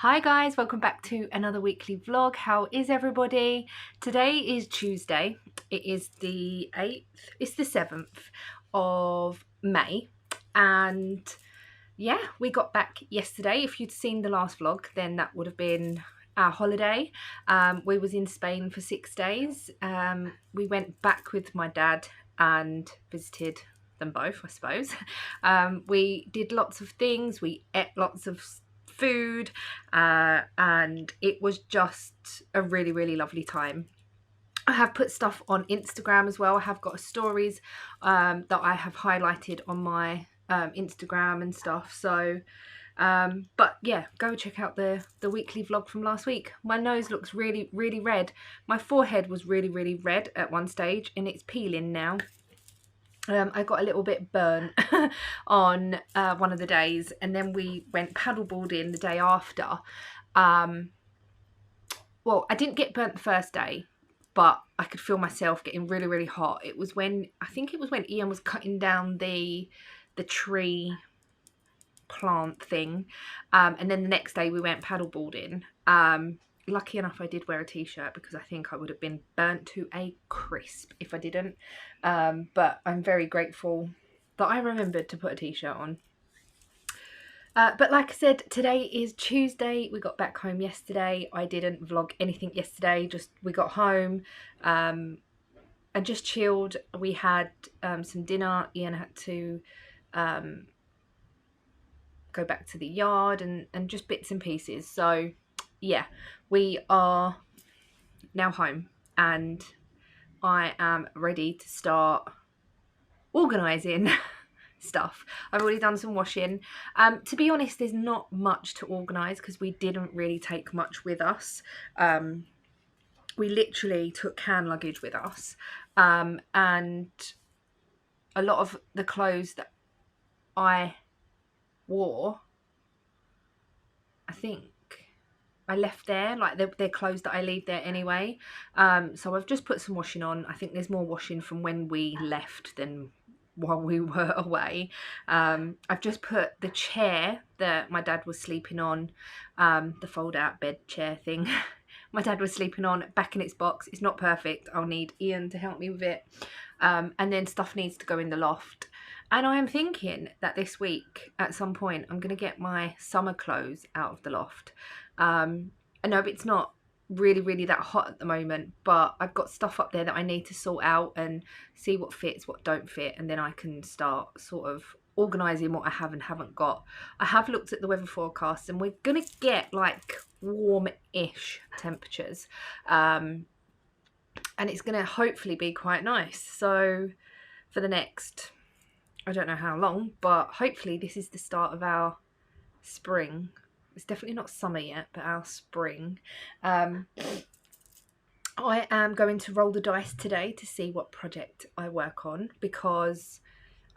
Hi guys, welcome back to another weekly vlog. How is everybody? Today is Tuesday. It is the 8th, it's the 7th of May, and yeah, we got back yesterday. If you'd seen the last vlog, then that would have been our holiday. We was in Spain for 6 days. We went back with my dad and visited them both, I suppose. We did lots of things. We ate lots of food, and it was just a really lovely time. I have put stuff on Instagram as well. I have got stories that I have highlighted on my Instagram and stuff. So but yeah, go check out the weekly vlog from last week. My nose looks really red. My forehead was really red at one stage, and it's peeling now. I got a little bit burnt on one of the days, and then we went paddleboarding the day after. Well, I didn't get burnt the first day, but I could feel myself getting really hot. It was when, I think it was when Ian was cutting down the tree plant thing, and then the next day we went paddleboarding. Lucky enough I did wear a t-shirt, because I think I would have been burnt to a crisp if I didn't. But I'm very grateful that I remembered to put a t-shirt on. But like I said, today is Tuesday. We got back home yesterday. I didn't vlog anything yesterday, just we got home and just chilled. We had some dinner. Ian had to go back to the yard and just bits and pieces. So yeah, we are now home and I am ready to start organising stuff. I've already done some washing. To be honest, there's not much to organise because we didn't really take much with us. We literally took hand luggage with us, and a lot of the clothes that I wore, I think I left there, like they're clothes that I leave there anyway. So I've just put some washing on. I think there's more washing from when we left than while we were away. I've just put the chair that my dad was sleeping on, the fold out bed chair thing my dad was sleeping on, back in its box. It's not perfect. I'll need Ian to help me with it. And then stuff needs to go in the loft. And I am thinking that this week, at some point, I'm going to get my summer clothes out of the loft. I know it's not really that hot at the moment, but I've got stuff up there that I need to sort out and see what fits, what don't fit, and then I can start sort of organising what I have and haven't got. I have looked at the weather forecast, and we're going to get like warm-ish temperatures. And it's going to hopefully be quite nice. So for the next, I don't know how long, but hopefully this is the start of our spring. It's definitely not summer yet, but our spring. I am going to roll the dice today to see what project I work on, because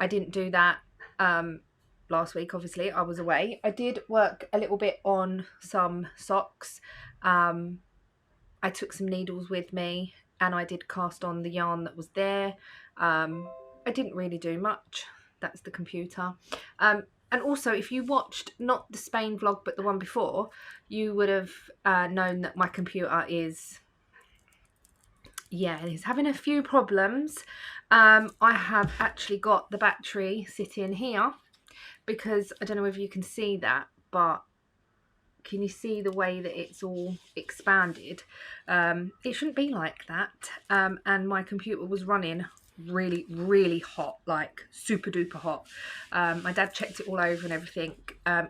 I didn't do that last week. Obviously I was away. I did work a little bit on some socks. I took some needles with me and I did cast on the yarn that was there. I didn't really do much. That's the computer. And also, if you watched not the Spain vlog but the one before, you would have known that my computer is, yeah, it's having a few problems. I have actually got the battery sitting here, because I don't know if you can see that, but can you see the way that it's all expanded? It shouldn't be like that. And my computer was running really hot, like super duper hot. My dad checked it all over and everything.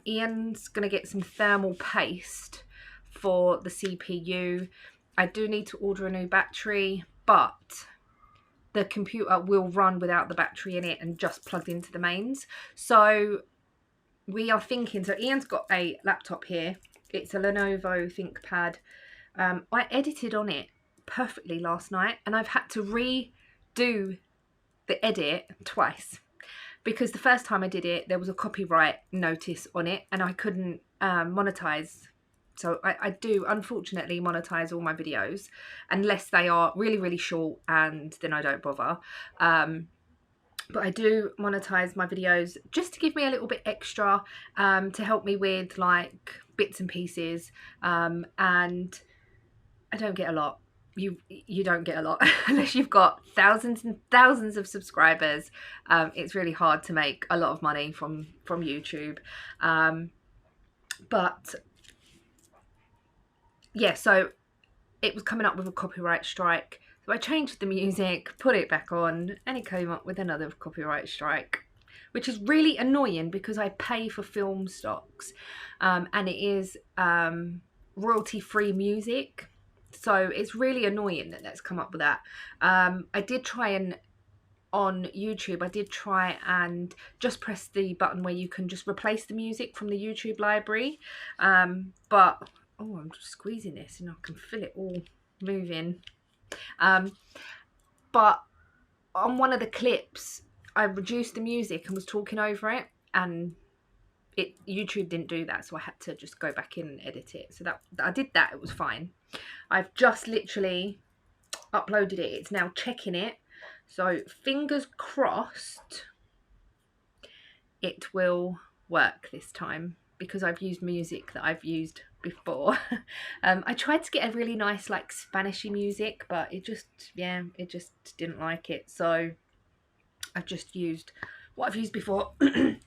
Ian's gonna get some thermal paste for the CPU. I do need to order a new battery, but the computer will run without the battery in it and just plugged into the mains. So we are thinking, so Ian's got a laptop here. It's a Lenovo ThinkPad. I edited on it perfectly last night, and I've had to redo the edit twice, because the first time I did it there was a copyright notice on it and I couldn't monetize. So I do unfortunately monetize all my videos unless they are really short, and then I don't bother. But I do monetize my videos just to give me a little bit extra, to help me with like bits and pieces, and I don't get a lot. You don't get a lot unless you've got thousands and thousands of subscribers. It's really hard to make a lot of money from YouTube. But yeah, so it was coming up with a copyright strike. So I changed the music, put it back on, and it came up with another copyright strike, which is really annoying because I pay for film stocks, and it is royalty-free music. So it's really annoying that that's come up with that. I did try and, on YouTube, I did try and just press the button where you can just replace the music from the YouTube library. But, oh, I'm just squeezing this and I can feel it all moving. But on one of the clips, I reduced the music and was talking over it, and YouTube didn't do that, so I had to just go back in and edit it. So that I did that, it was fine. I've just literally uploaded it. It's now checking it. So fingers crossed it will work this time, because I've used music that I've used before. I tried to get a really nice like Spanishy music, but it just didn't like it. So I've just used what I've used before. I'm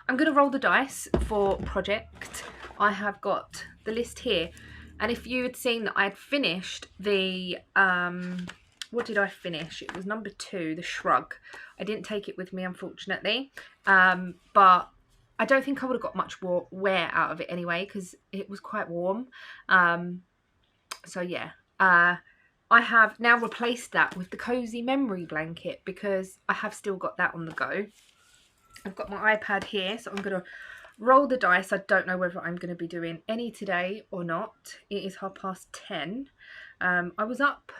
going to roll the dice for project. I have got the list here, and if you had seen that I had finished the what did I finish? It was number 2, the Shrug. I didn't take it with me, unfortunately, but I don't think I would have got much wear out of it anyway, because it was quite warm. So yeah, I have now replaced that with the Cozy Memory blanket, because I have still got that on the go. I've got my iPad here, so I'm going to roll the dice. I don't know whether I'm going to be doing any today or not. It is 10:30. I was up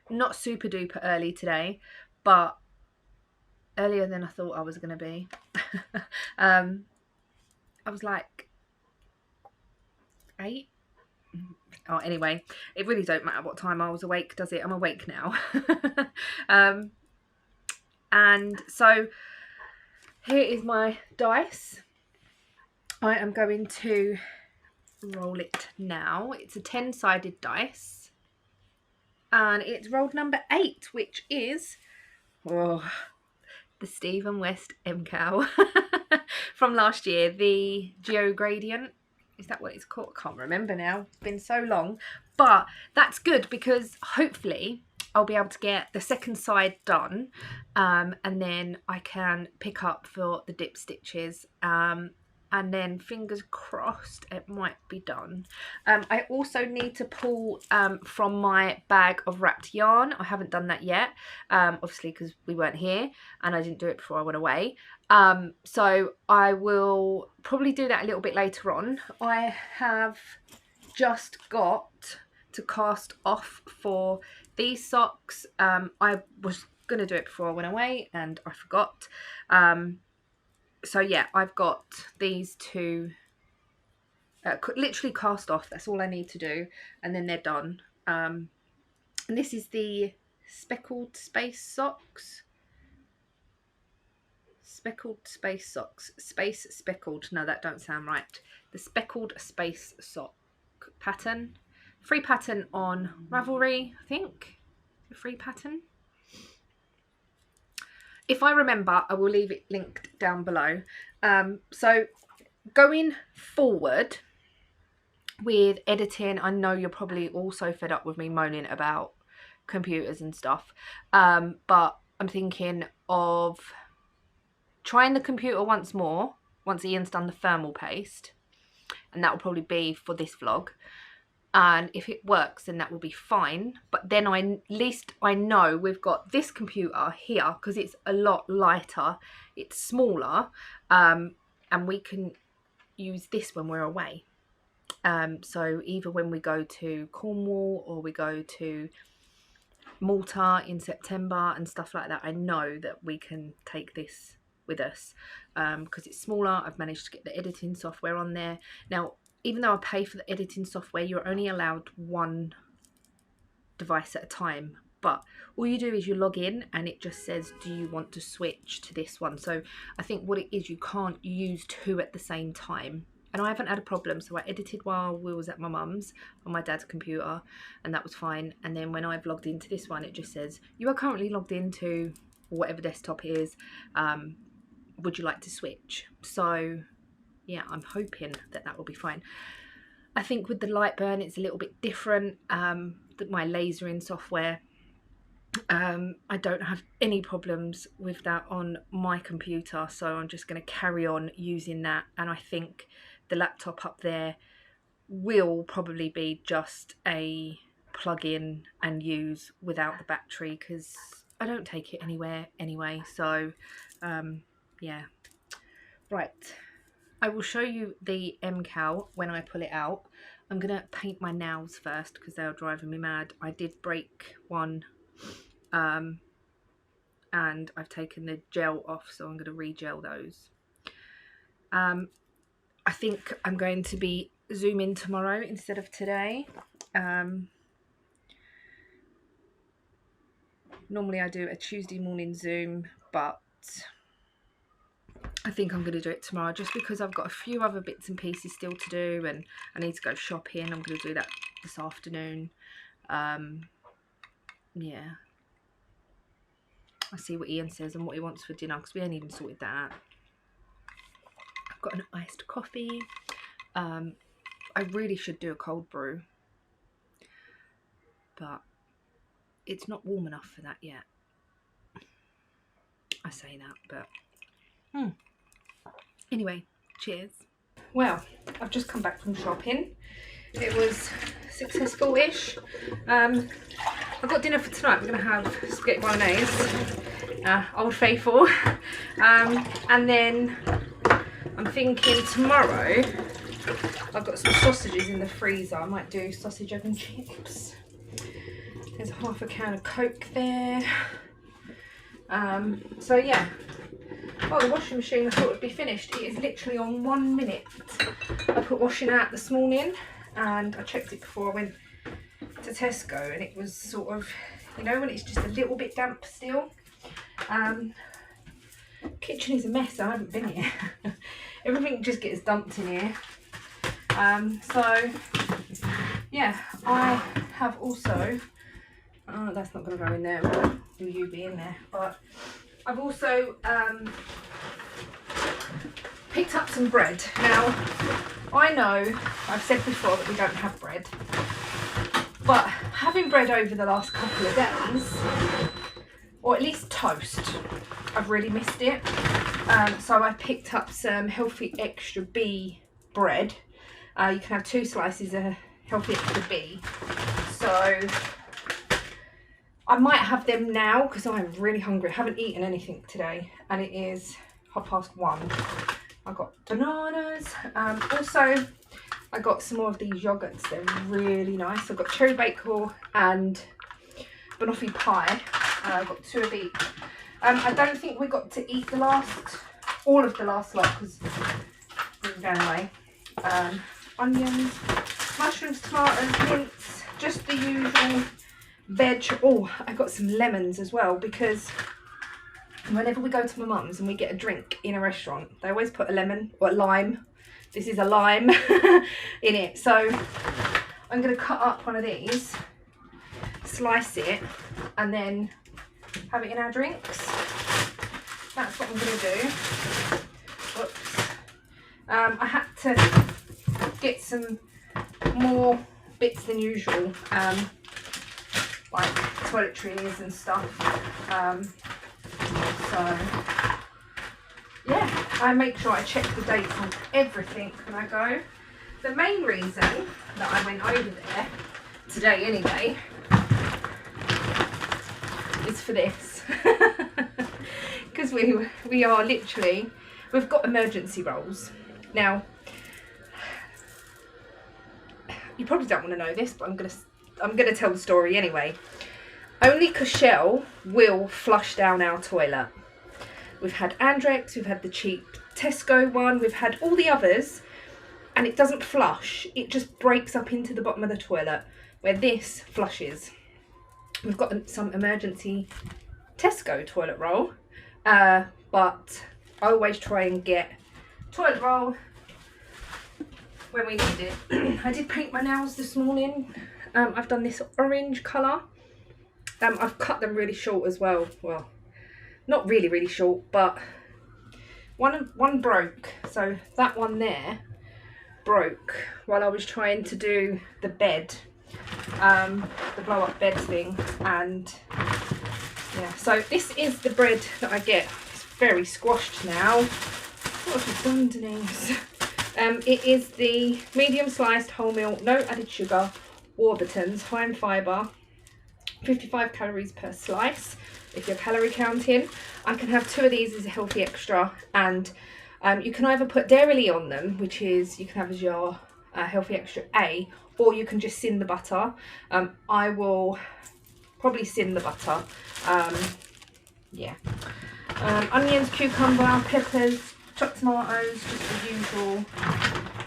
not super duper early today, but earlier than I thought I was going to be. I was like 8. Oh, anyway, it really don't matter what time I was awake, does it? I'm awake now. And so here is my dice. I am going to roll it now. It's a 10-sided dice, and it's rolled number 8, which is the Stephen West Mkal from last year, the Geo Gradient. Is that what it's called? I can't remember now. It's been so long. But that's good, because hopefully I'll be able to get the second side done, and then I can pick up for the dip stitches, and then fingers crossed it might be done. I also need to pull from my bag of wrapped yarn. I haven't done that yet, obviously because we weren't here and I didn't do it before I went away. So I will probably do that a little bit later on. I have just got to cast off for these socks. I was going to do it before I went away and I forgot. So yeah, I've got these two literally cast off. That's all I need to do, and then they're done. And this is the Speckled Space Socks. Speckled Space Socks. Space Speckled. No, that don't sound right. The Speckled Space Sock pattern. Free pattern on Ravelry, I think. A free pattern. If I remember, I will leave it linked down below. So going forward with editing, I know you're probably also fed up with me moaning about computers and stuff. But I'm thinking of trying the computer once more, once Ian's done the thermal paste. And that will probably be for this vlog. And if it works, then that will be fine. But then at least I know we've got this computer here, because it's a lot lighter, it's smaller, and we can use this when we're away. So either when we go to Cornwall or we go to Malta in September and stuff like that, I know that we can take this with us, because it's smaller. I've managed to get the editing software on there. Now, even though I pay for the editing software, you're only allowed one device at a time. But all you do is you log in and it just says, do you want to switch to this one? So I think what it is, you can't use 2 at the same time. and I haven't had a problem. So I edited while we was at my mum's on my dad's computer, and that was fine. And then when I've logged into this one, it just says you are currently logged into whatever desktop it is. Would you like to switch? So yeah, I'm hoping that that will be fine. I think with the Lightburn it's a little bit different. My lasering software, I don't have any problems with that on my computer, so I'm just going to carry on using that. And I think the laptop up there will probably be just a plug in and use without the battery, because I don't take it anywhere anyway. So yeah, right, I will show you the Mkal when I pull it out. I'm going to paint my nails first because they are driving me mad. I did break one, and I've taken the gel off, so I'm going to re-gel those. I think I'm going to be zooming tomorrow instead of today. Normally I do a Tuesday morning Zoom, but I think I'm going to do it tomorrow just because I've got a few other bits and pieces still to do, and I need to go shopping. I'm going to do that this afternoon. Yeah. I'll see what Ian says and what he wants for dinner, because we ain't even sorted that out. I've got an iced coffee. I really should do a cold brew, but it's not warm enough for that yet. I say that, but anyway, cheers. Well, I've just come back from shopping. It was successful-ish. I've got dinner for tonight. We're going to have spaghetti bolognese, Old Faithful, and then I'm thinking tomorrow I've got some sausages in the freezer. I might do sausage, egg and chips. There's half a can of Coke there. So yeah. Oh, the washing machine I thought would be finished. It is literally on 1 minute. I put washing out this morning and I checked it before I went to Tesco, and it was sort of, you know, when it's just a little bit damp still. Kitchen is a mess. I haven't been here. Everything just gets dumped in here. So yeah, I have also, that's not going to go in there, will you be in there, but I've also picked up some bread. Now, I know I've said before that we don't have bread, but having bread over the last couple of days, or at least toast, I've really missed it. So I picked up some Healthy Extra B bread. You can have 2 slices of Healthy Extra B. So I might have them now because I'm really hungry. I haven't eaten anything today, and it is 1:30. I got bananas. Also, I got some more of these yogurts. They're really nice. I've got cherry bakewell and banoffee pie. I've got 2 of each. I don't think we got to eat all of the last lot because we were going away. Onions, mushrooms, tomatoes, mince, just the usual veg. Oh, I got some lemons as well, because whenever we go to my mum's and we get a drink in a restaurant, they always put a lemon or a lime. This is a lime in it. So I'm going to cut up one of these, slice it, and then have it in our drinks. That's what I'm going to do. Whoops. I had to get some more bits than usual, like toiletries and stuff. So yeah, I make sure I check the dates on everything when I go. The main reason that I went over there today anyway is for this. Because we are literally, we've got emergency rolls. Now, you probably don't want to know this, but I'm gonna tell the story anyway. Only because Shawl will flush down our toilet. We've had Andrex, we've had the cheap Tesco one, we've had all the others, and it doesn't flush. It just breaks up into the bottom of the toilet, where this flushes. We've got some emergency Tesco toilet roll, but I always try and get toilet roll when we need it. I did paint my nails this morning. I've done this orange colour. I've cut them really short as well. Well, not really, really short, but one broke. So that one there broke while I was trying to do the bed, the blow up bed thing. And yeah, so this is the bread that I get. It's very squashed now. What have I done, Denise? It is the medium sliced wholemeal, no added sugar, Warburton's, high in fibre, 55 calories per slice if you're calorie counting. I can have 2 of these as a healthy extra, and you can either put dairy on them, which is you can have as your healthy extra A, or you can just sin the butter. I will probably sin the butter. Yeah. Onions, cucumber, peppers, chopped tomatoes, just the usual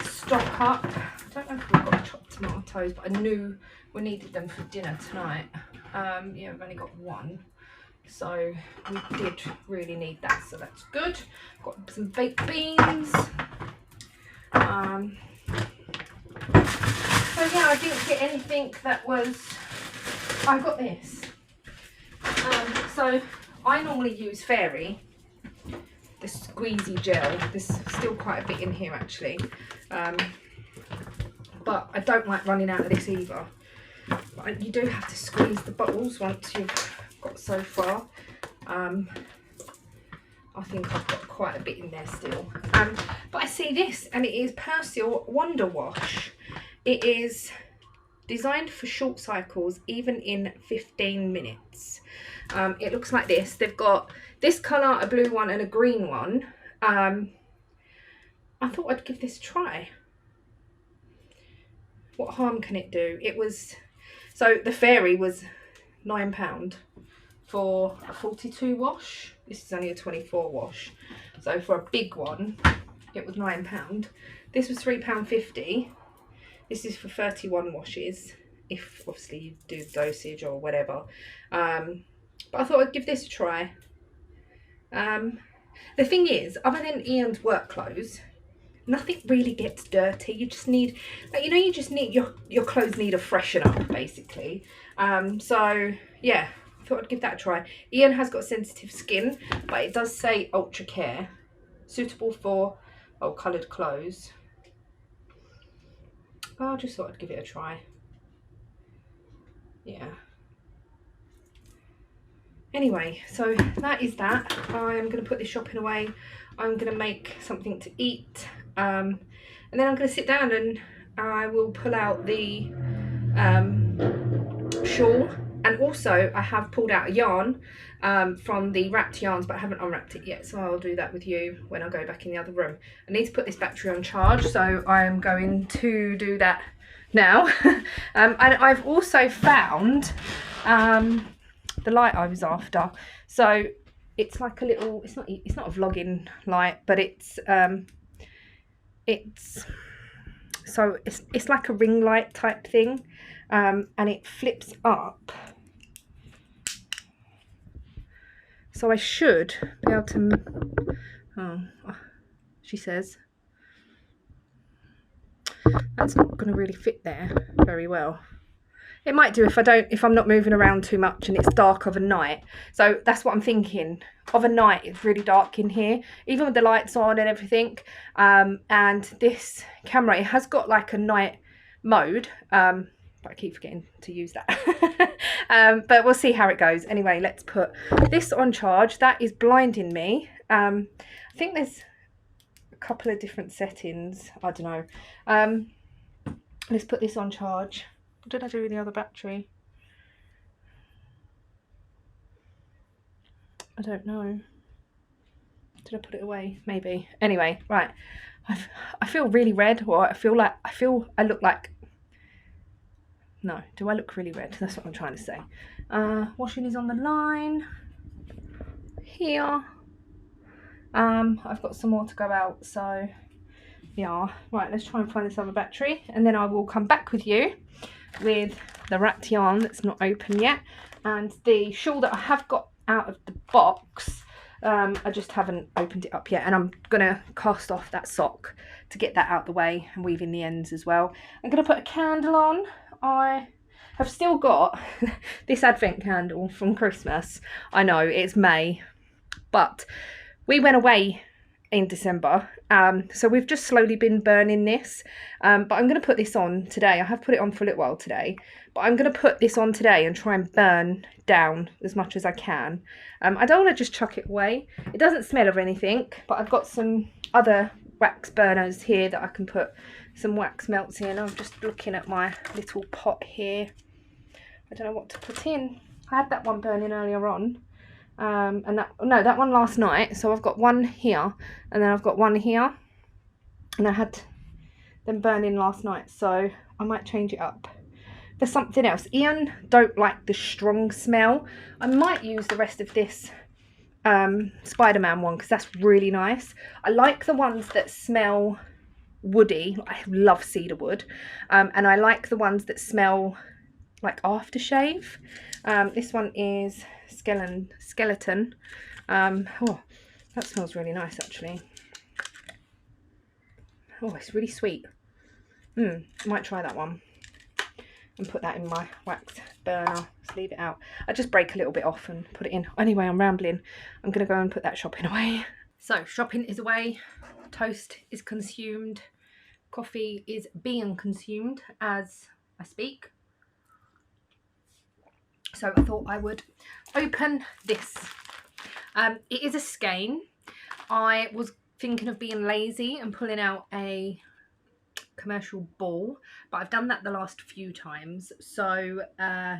stock up. I don't know if we've got chopped tomatoes, but I knew we needed them for dinner tonight. Yeah, I've only got 1, so we did really need that, so that's good. Got some baked beans. So yeah, I didn't get anything that was. I got this. So I normally use Fairy, the squeezy gel. There's still quite a bit in here actually, but I don't like running out of this either. But you do have to squeeze the bottles once you've got so far. I think I've got quite a bit in there still. But I see this, and it is Persil Wonder Wash. It is designed for short cycles, even in 15 minutes. It looks like this. They've got this colour, a blue one and a green one. I thought I'd give this a try. What harm can it do? It was, so the Fairy was £9 for a 42 wash. This is only a 24 wash. So for a big one, it was £9. This was £3.50. This is for 31 washes, if obviously you do dosage or whatever. But I thought I'd give this a try. The thing is, other than Ian's work clothes, nothing really gets dirty. You just need, like, you know, you just need, your clothes need a freshen up, basically. So yeah, I thought I'd give that a try. Ian has got sensitive skin, but it does say Ultra Care, suitable for coloured clothes. I just thought I'd give it a try. Yeah. Anyway, so that is that. I'm going to put this shopping away. I'm going to make something to eat. And then I'm going to sit down and I will pull out the shawl. And also I have pulled out a yarn from the wrapped yarns, but I haven't unwrapped it yet. So I'll do that with you when I go back in the other room. I need to put this battery on charge, so I'm going to do that now. And I've also found the light I was after. So it's like a little, it's not a vlogging light, but it's like a ring light type thing, and it flips up. So I should be able to, oh, she says, that's not going to really fit there very well. It might do if I'm not moving around too much and it's dark of a night. So that's what I'm thinking. Of a night, it's really dark in here, even with the lights on and everything. And this camera, it has got like a night mode, but I keep forgetting to use that. But we'll see how it goes. Anyway, let's put this on charge. That is blinding me. I think there's a couple of different settings. I don't know. Let's put this on charge. What did I do with the other battery? I don't know. Did I put it away? Maybe. Anyway, right. I feel really red, or I look like, no, do I look really red? That's what I'm trying to say. Washing is on the line here. I've got some more to go out, so yeah. Right, let's try and find this other battery, and then I will come back with you with the wrapped yarn that's not open yet, and the shawl that I have got out of the box. I just haven't opened it up yet, and I'm gonna cast off that sock to get that out the way and weave in the ends as well. I'm gonna put a candle on. I have still got this advent candle from Christmas. I know it's May, but we went away in December, so we've just slowly been burning this, but I'm going to put this on today. I have put it on for a little while today, but I'm going to put this on today and try and burn down as much as I can. I don't want to just chuck it away. It doesn't smell of anything, but I've got some other wax burners here that I can put some wax melts in. I'm just looking at my little pot here. I don't know what to put in. I had that one burning earlier on. And that one last night. So I've got one here, and then I've got one here, and I had them burning last night, so I might change it up for something else. Ian don't like the strong smell. I might use the rest of this Spider-Man one, because that's really nice. I like the ones that smell woody. I love cedar wood, and I like the ones that smell like aftershave. This one is skeleton. Oh, that smells really nice actually. Oh, it's really sweet. Might try that one and put that in my wax burner. Just leave it out. I just break a little bit off and put it in. Anyway, I'm rambling. I'm gonna go and put that shopping away. So shopping is away, toast is consumed, coffee is being consumed as I speak. So I thought I would open this. It is a skein. I was thinking of being lazy and pulling out a commercial ball, but I've done that the last few times. So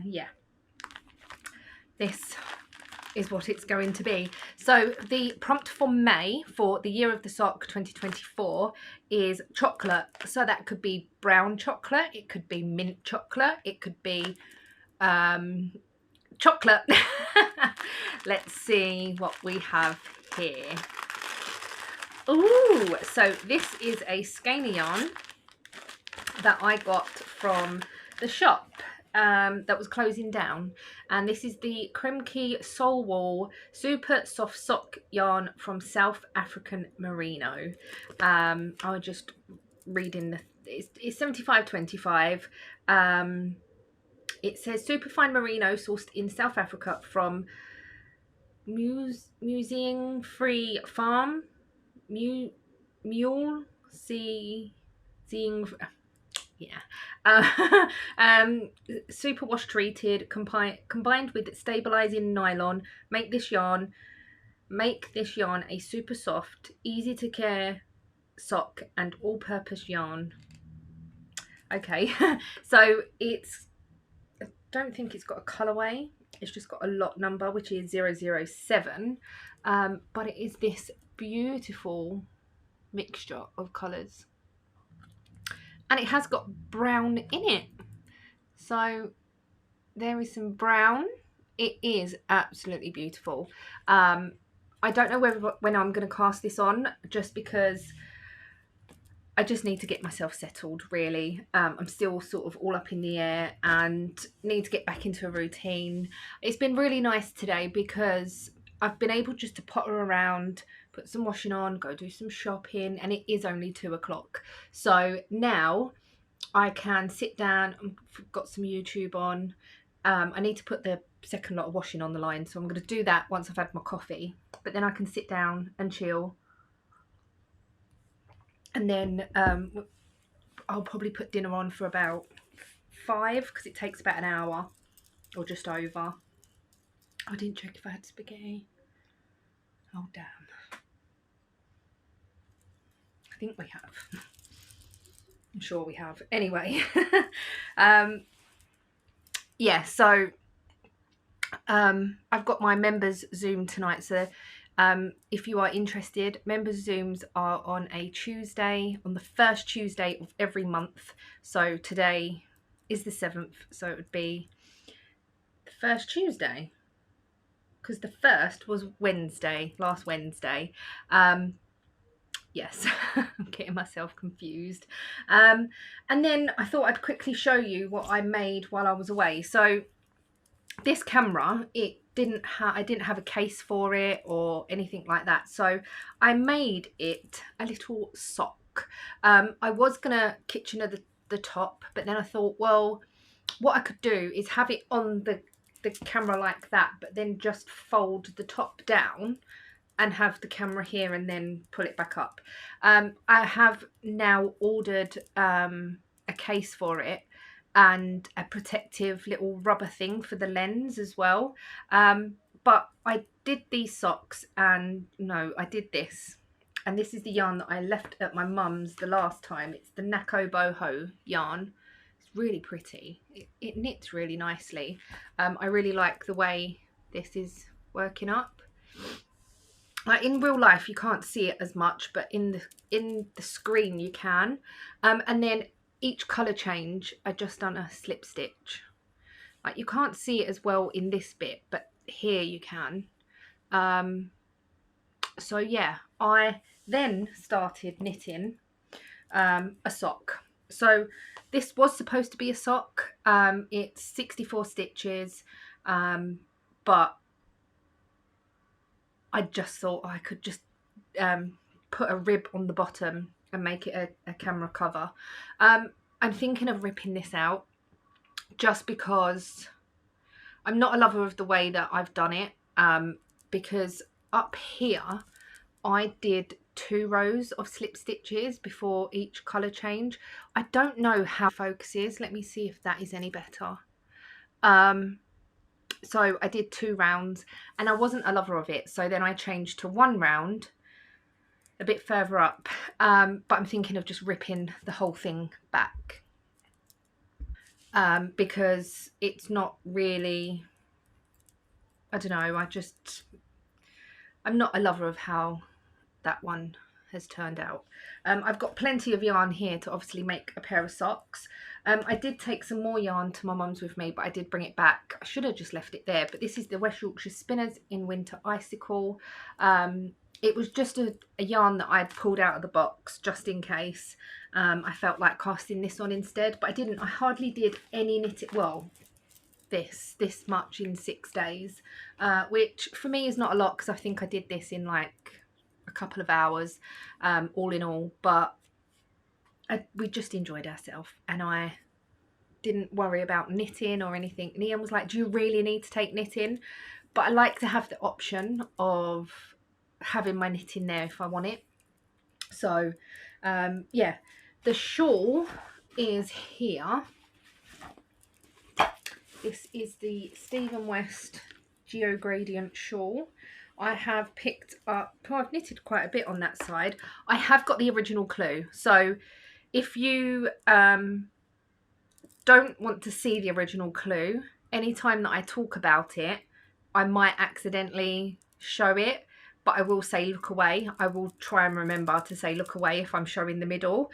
yeah, this is what it's going to be. So the prompt for May for the Year of the Sock 2024 is chocolate. So that could be brown chocolate, it could be mint chocolate, it could be chocolate. Let's see what we have here. Ooh, so this is a skein yarn that I got from the shop that was closing down, and this is the Mkal Soul Wool Super Soft Sock yarn from South African Merino. I was just reading the it's 75/25. It says superfine merino sourced in South Africa from Museum Free Farm, Mule seeing, yeah, super wash treated, combined with stabilizing nylon, make this yarn a super soft, easy to care sock and all-purpose yarn. Okay, so it's, I don't think it's got a colorway, it's just got a lot number, which is 007, but it is this beautiful mixture of colors, and it has got brown in it, so there is some brown. It is absolutely beautiful. I don't know when I'm going to cast this on, just because I just need to get myself settled, really. I'm still sort of all up in the air and need to get back into a routine. It's been really nice today because I've been able just to potter around, put some washing on, go do some shopping, and it is only 2 o'clock. So now I can sit down, I've got some YouTube on. I need to put the second lot of washing on the line, so I'm going to do that once I've had my coffee. But then I can sit down and chill. And then I'll probably put dinner on for about 5, because it takes about an hour or just over. I didn't check if I had spaghetti. Oh, damn. I think we have. I'm sure we have. Anyway. Yeah, so I've got my members Zoom tonight. So if you are interested, members Zooms are on a Tuesday, on the first Tuesday of every month. So today is the 7th, so it would be the first Tuesday, because the first was Wednesday, last Wednesday. Yes, I'm getting myself confused. And then I thought I'd quickly show you what I made while I was away. So this camera, it I didn't have a case for it or anything like that, so I made it a little sock. I was gonna kitchener the top, but then I thought, well, what I could do is have it on the camera like that, but then just fold the top down and have the camera here and then pull it back up. I have now ordered a case for it and a protective little rubber thing for the lens as well. But I did these socks, and no, I did this. And this is the yarn that I left at my mum's the last time. It's the Nako Boho yarn. It's really pretty. It knits really nicely. I really like the way this is working up. Like in real life you can't see it as much, but in the screen you can. And then each colour change I just done a slip stitch. Like you can't see it as well in this bit, but here you can. So yeah, I then started knitting a sock. So this was supposed to be a sock. It's 64 stitches, but I just thought I could just put a rib on the bottom and make it a camera cover. I'm thinking of ripping this out just because I'm not a lover of the way that I've done it, because up here I did 2 rows of slip stitches before each colour change. I don't know how focus is. Let me see if that is any better. So I did 2 rounds and I wasn't a lover of it, so then I changed to 1 round a bit further up, but I'm thinking of just ripping the whole thing back, because it's not really, I don't know, I'm not a lover of how that one has turned out. I've got plenty of yarn here to obviously make a pair of socks. I did take some more yarn to my mum's with me, but I did bring it back. I should have just left it there, but this is the West Yorkshire Spinners in Winter Icicle. It was just a yarn that I'd pulled out of the box just in case. I felt like casting this on instead, but I didn't. I hardly did any knitting. Well, this much in 6 days, which for me is not a lot because I think I did this in like a couple of hours, all in all. But we just enjoyed ourselves, and I didn't worry about knitting or anything. And Ian was like, do you really need to take knitting? But I like to have the option of having my knitting there if I want it. So yeah, the shawl is here. This is the Stephen West Geo Gradient shawl. I have picked up, oh, I've knitted quite a bit on that side. I have got the original clue, so if you don't want to see the original clue, anytime that I talk about it, I might accidentally show it, but I will say look away. I will try and remember to say look away if I'm showing the middle.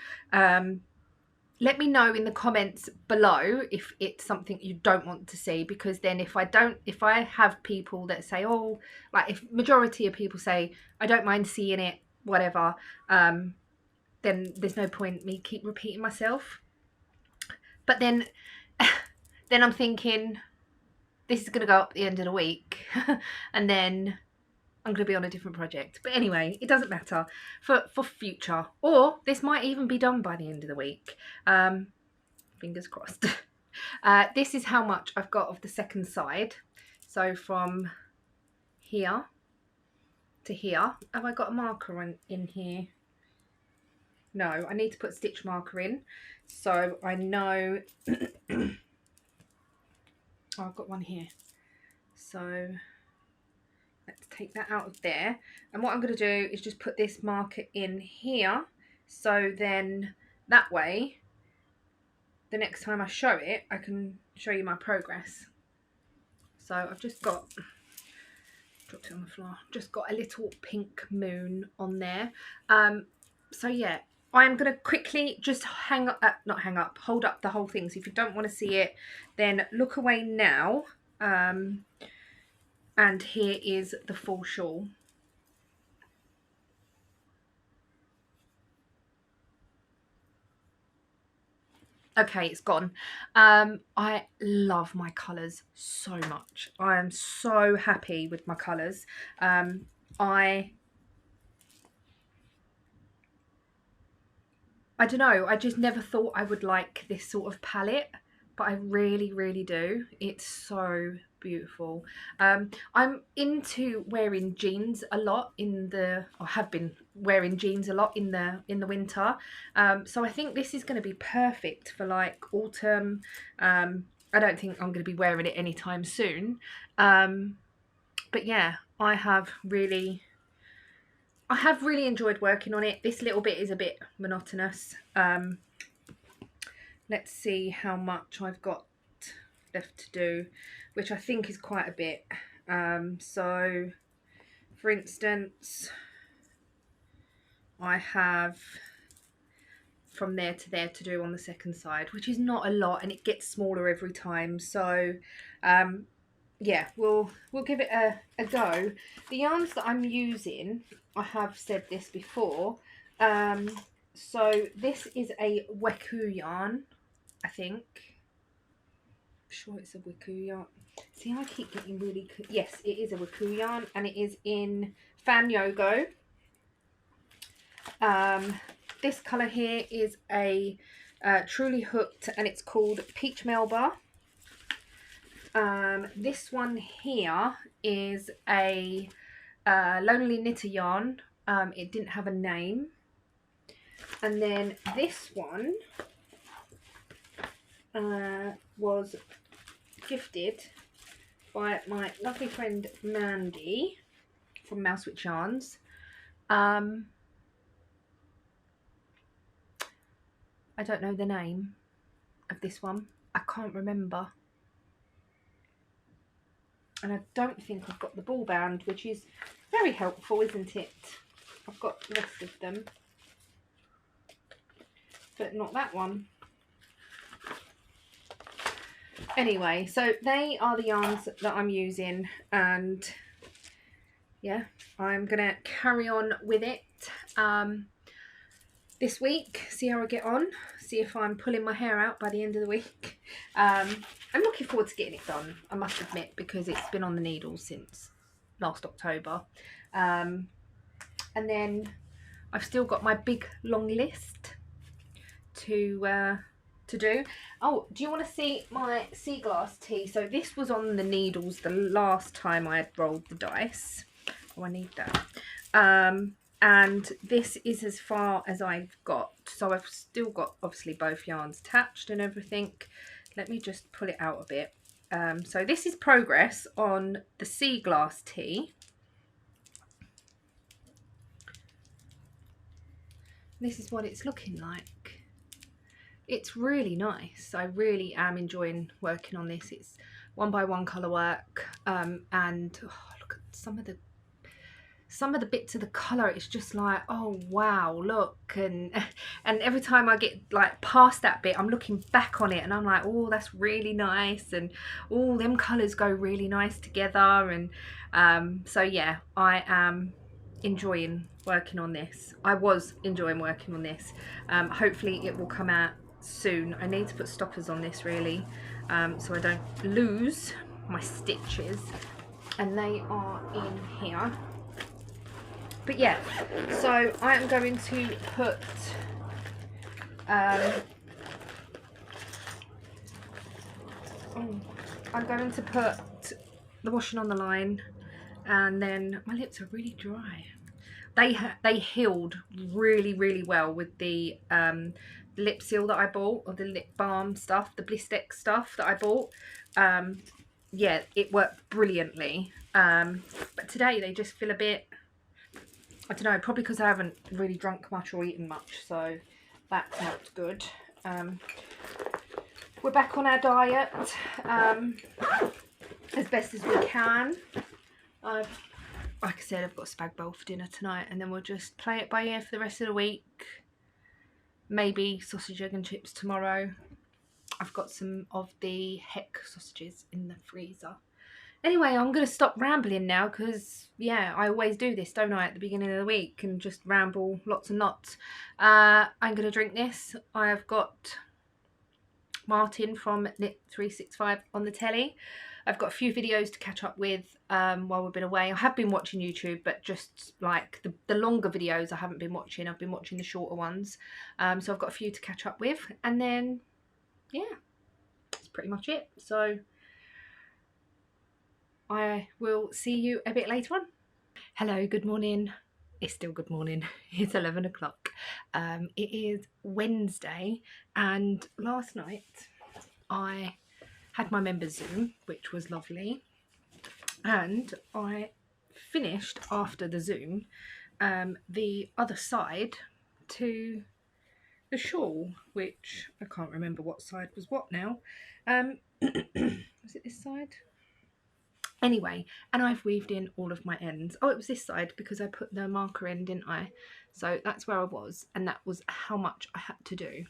Let me know in the comments below if it's something you don't want to see, because then if I have people that say, oh, like if majority of people say I don't mind seeing it, whatever, then there's no point me keep repeating myself. But then I'm thinking this is going to go up at the end of the week and then I'm going to be on a different project. But anyway, it doesn't matter for future. Or this might even be done by the end of the week. Fingers crossed. This is how much I've got of the second side. So from here to here. Have I got a marker in here? No, I need to put stitch marker in. So I know... oh, I've got one here. So... let's take that out of there, and what I'm going to do is just put this marker in here, so then that way the next time I show it I can show you my progress. So I've just got, dropped it on the floor, just got a little pink moon on there. So yeah, I'm going to quickly just hold up the whole thing, so if you don't want to see it then look away now. And here is the full shawl. Okay, it's gone. I love my colours so much. I am so happy with my colours. I don't know, I just never thought I would like this sort of palette, but I really, really do. It's so beautiful. I'm into wearing jeans a lot I have been wearing jeans a lot in the winter. So I think this is going to be perfect for like autumn. I don't think I'm going to be wearing it anytime soon. But yeah, I have really enjoyed working on it. This little bit is a bit monotonous. Let's see how much I've got left to do, which I think is quite a bit. So, for instance, I have from there to there to do on the second side, which is not a lot, and it gets smaller every time. So, yeah, we'll give it a go. The yarns that I'm using, I have said this before. So this is a Weku yarn, I think. I'm sure it's a Weku yarn. See, I keep getting really... Yes, it is a Weku yarn, and it is in Fan Yogo. This colour here is a Truly Hooked, and it's called Peach Melba. This one here is a Lonely Knitter yarn. It didn't have a name. And then this one was gifted by my lovely friend Mandy from Mousewitch Yarns. I don't know the name of this one. I can't remember. And I don't think I've got the ball band, which is very helpful, isn't it? I've got the rest of them, but not that one. Anyway, so they are the yarns that I'm using, and yeah, I'm gonna carry on with it this week, see how I get on, see if I'm pulling my hair out by the end of the week. I'm looking forward to getting it done, I must admit, because it's been on the needles since last October. And then I've still got my big long list to do. Oh, do you want to see my sea glass tea? So this was on the needles the last time I had rolled the dice. Oh, I need that. And this is as far as I've got. So I've still got obviously both yarns attached and everything. Let me just pull it out a bit. So this is progress on the sea glass tea. This is what it's looking like. It's really nice. I really am enjoying working on this. It's 1x1 colour work, and oh, look at some of the bits of the colour. It's just like, oh wow, look, and every time I get like past that bit, I'm looking back on it and I'm like, oh, that's really nice, and all them colours go really nice together. And so yeah, I am enjoying working on this. I was enjoying working on this. Hopefully it will come out soon. I need to put stoppers on this really, so I don't lose my stitches, and they are in here. But yeah, so I am going to put I'm going to put the washing on the line, and then my lips are really dry. They healed really well with the lip seal that I bought, or the lip balm stuff, the Blistex stuff that I bought. Yeah, it worked brilliantly. But today they just feel a bit, I don't know, probably because I haven't really drunk much or eaten much, so that's not good. We're back on our diet as best as we can. Like I said, I've got spag bowl for dinner tonight, and then we'll just play it by ear for the rest of the week. Maybe sausage, egg and chips tomorrow. I've got some of the Heck sausages in the freezer. Anyway, I'm going to stop rambling now, because, yeah, I always do this, don't I, at the beginning of the week, and just ramble lots and lots. I'm going to drink this. I have got Martin from Knit 365 on the telly. I've got a few videos to catch up with while we've been away. I have been watching YouTube, but just like the longer videos I haven't been watching. I've been watching the shorter ones. So I've got a few to catch up with. And then, yeah, that's pretty much it. So I will see you a bit later on. Hello, good morning. It's still good morning. It's 11 o'clock. It is Wednesday, and last night I had my members Zoom, which was lovely, and I finished after the Zoom the other side to the shawl, which I can't remember what side was what now. Was it this side? Anyway, and I've weaved in all of my ends. Oh, it was this side because I put the marker in, didn't I? So that's where I was, and that was how much I had to do.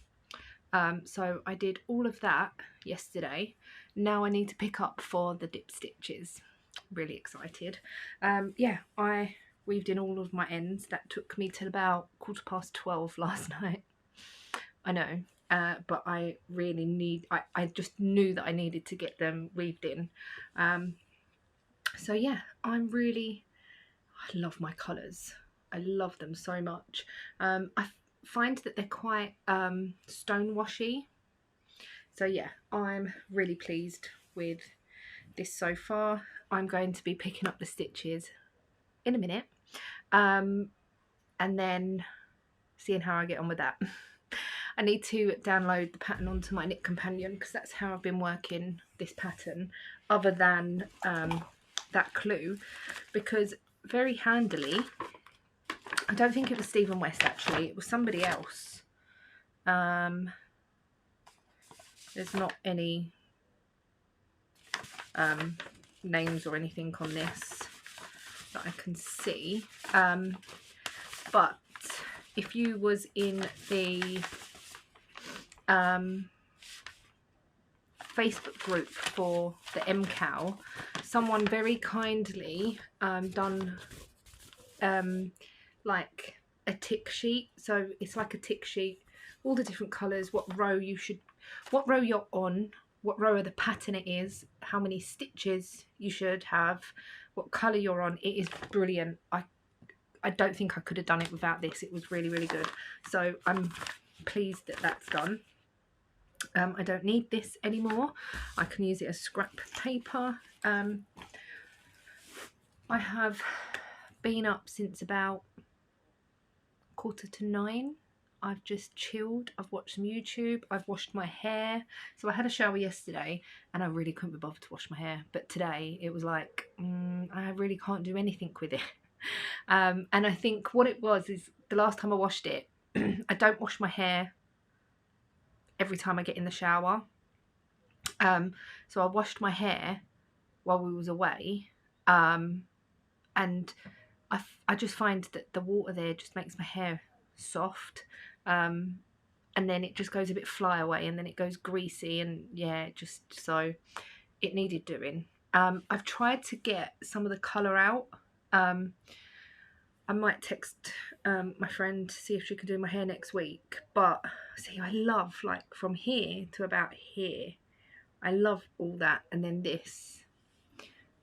So I did all of that yesterday. Now I need to pick up for the dip stitches. Really excited. Yeah, I weaved in all of my ends. That took me till about 12:15 last night. I know, but I really need, I just knew that I needed to get them weaved in. So yeah, I love my colours. I love them so much. I find that they're quite stone washy. So yeah, I'm really pleased with this so far. I'm going to be picking up the stitches in a minute, and then seeing how I get on with that. I need to download the pattern onto my Knit Companion because that's how I've been working this pattern, other than that clue, because very handily, I don't think it was Stephen West actually, it was somebody else. There's not any names or anything on this that I can see, but if you was in the Facebook group for the Mkal, someone very kindly done like a tick sheet. So it's like a tick sheet, all the different colours, what row you're on, what row of the pattern it is, how many stitches you should have, what colour you're on. It is brilliant. I don't think I could have done it without this. It was really, really good. So I'm pleased that that's done. I don't need this anymore. I can use it as scrap paper. I have been up since about 9:15. I've just chilled. I've watched some YouTube. I've washed my hair. So I had a shower yesterday and I really couldn't be bothered to wash my hair. But today it was like, I really can't do anything with it. And I think what it was is the last time I washed it, I don't wash my hair every time I get in the shower. So I washed my hair while we was away, and I just find that the water there just makes my hair soft, and then it just goes a bit flyaway, and then it goes greasy, and yeah, so it needed doing. I've tried to get some of the colour out. I might text my friend to see if she can do my hair next week. But see, I love like from here to about here. I love all that, and then this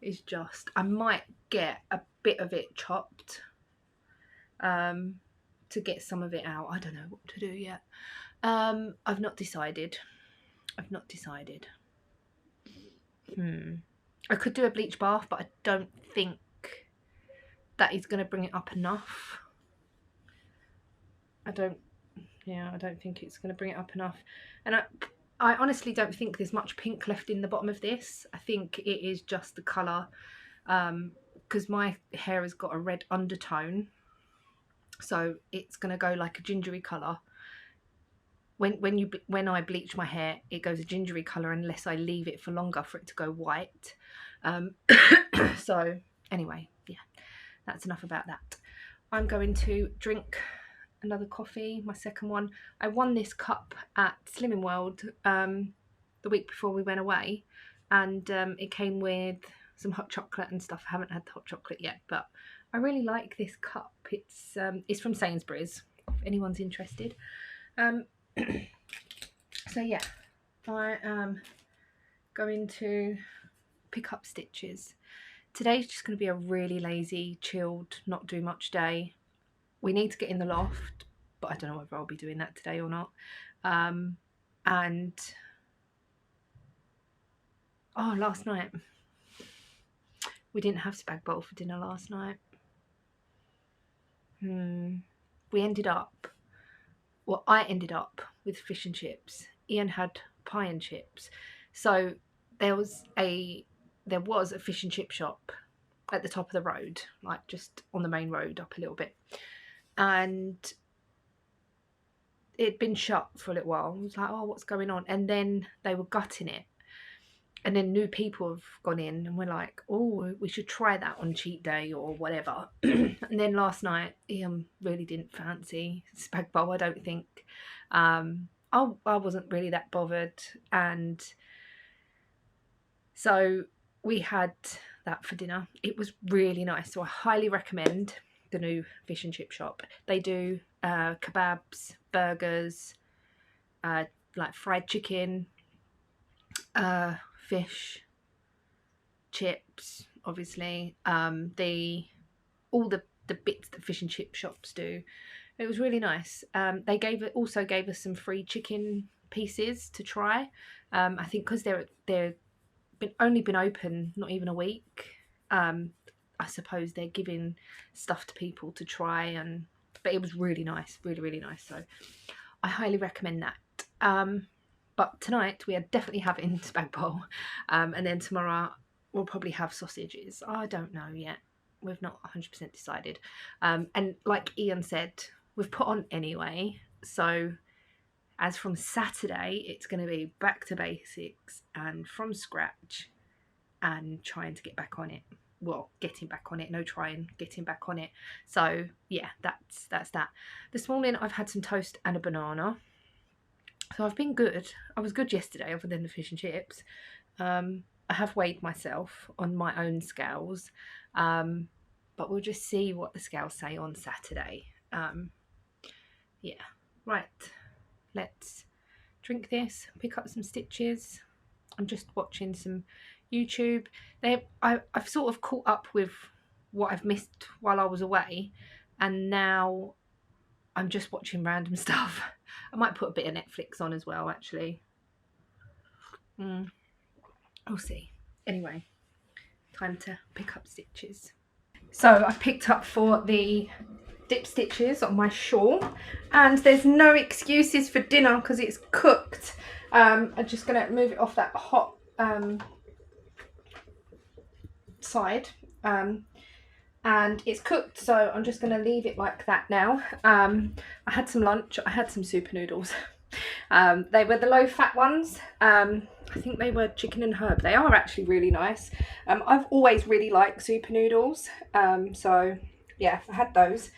is just, I might get a bit of it chopped to get some of it out. I don't know what to do yet. I've not decided. I could do a bleach bath, but I don't think that is going to bring it up enough. I don't think it's going to bring it up enough. And I honestly don't think there's much pink left in the bottom of this. I think it is just the colour, because my hair has got a red undertone, so it's going to go like a gingery colour. When I bleach my hair, it goes a gingery colour unless I leave it for longer for it to go white. So anyway, yeah, that's enough about that. I'm going to drink another coffee, my second one. I won this cup at Slimming World the week before we went away, and it came with some hot chocolate and stuff. I haven't had the hot chocolate yet, but I really like this cup. It's from Sainsbury's, if anyone's interested. So yeah, I am going to pick up stitches. Today's just going to be a really lazy, chilled, not do much day. We need to get in the loft, but I don't know whether I'll be doing that today or not. And oh, last night we didn't have spag bowl for dinner last night. We ended up, well, I ended up with fish and chips. Ian had pie and chips. So there was a fish and chip shop at the top of the road, like just on the main road up a little bit, and it'd been shut for a little while. I was like, oh, what's going on? And then they were gutting it, and then new people have gone in, and we're like, oh, we should try that on cheat day or whatever. And then last night Ian really didn't fancy spag bowl, I don't think. I wasn't really that bothered, and so we had that for dinner. It was really nice, so I highly recommend the new fish and chip shop. They do kebabs, burgers, like fried chicken, fish, chips, obviously, all the bits that fish and chip shops do. It was really nice. They also gave us some free chicken pieces to try. I think because they're only been open not even a week. I suppose they're giving stuff to people to try, but it was really nice, really nice. So I highly recommend that. But tonight we are definitely having spag bowl, and then tomorrow we'll probably have sausages. I don't know yet. We've not 100% decided. And like Ian said, we've put on anyway. So as from Saturday, it's going to be back to basics and from scratch and trying to get back on it. Well, getting back on it, no trying, getting back on it. So yeah, that's that. This morning I've had some toast and a banana. So I've been good. I was good yesterday other than the fish and chips. I have weighed myself on my own scales. But we'll just see what the scales say on Saturday. Yeah, right. Let's drink this, pick up some stitches. I'm just watching some YouTube. I've sort of caught up with what I've missed while I was away, and now I'm just watching random stuff. I might put a bit of Netflix on as well, actually. We'll see. Anyway, time to pick up stitches. So I picked up for the dip stitches on my shawl, and there's no excuses for dinner because it's cooked. I'm just going to move it off that hot side, and it's cooked, so I'm just going to leave it like that now. I had some lunch. I had some super noodles. They were the low fat ones. I think they were chicken and herb. They are actually really nice. I've always really liked super noodles, so yeah, I had those.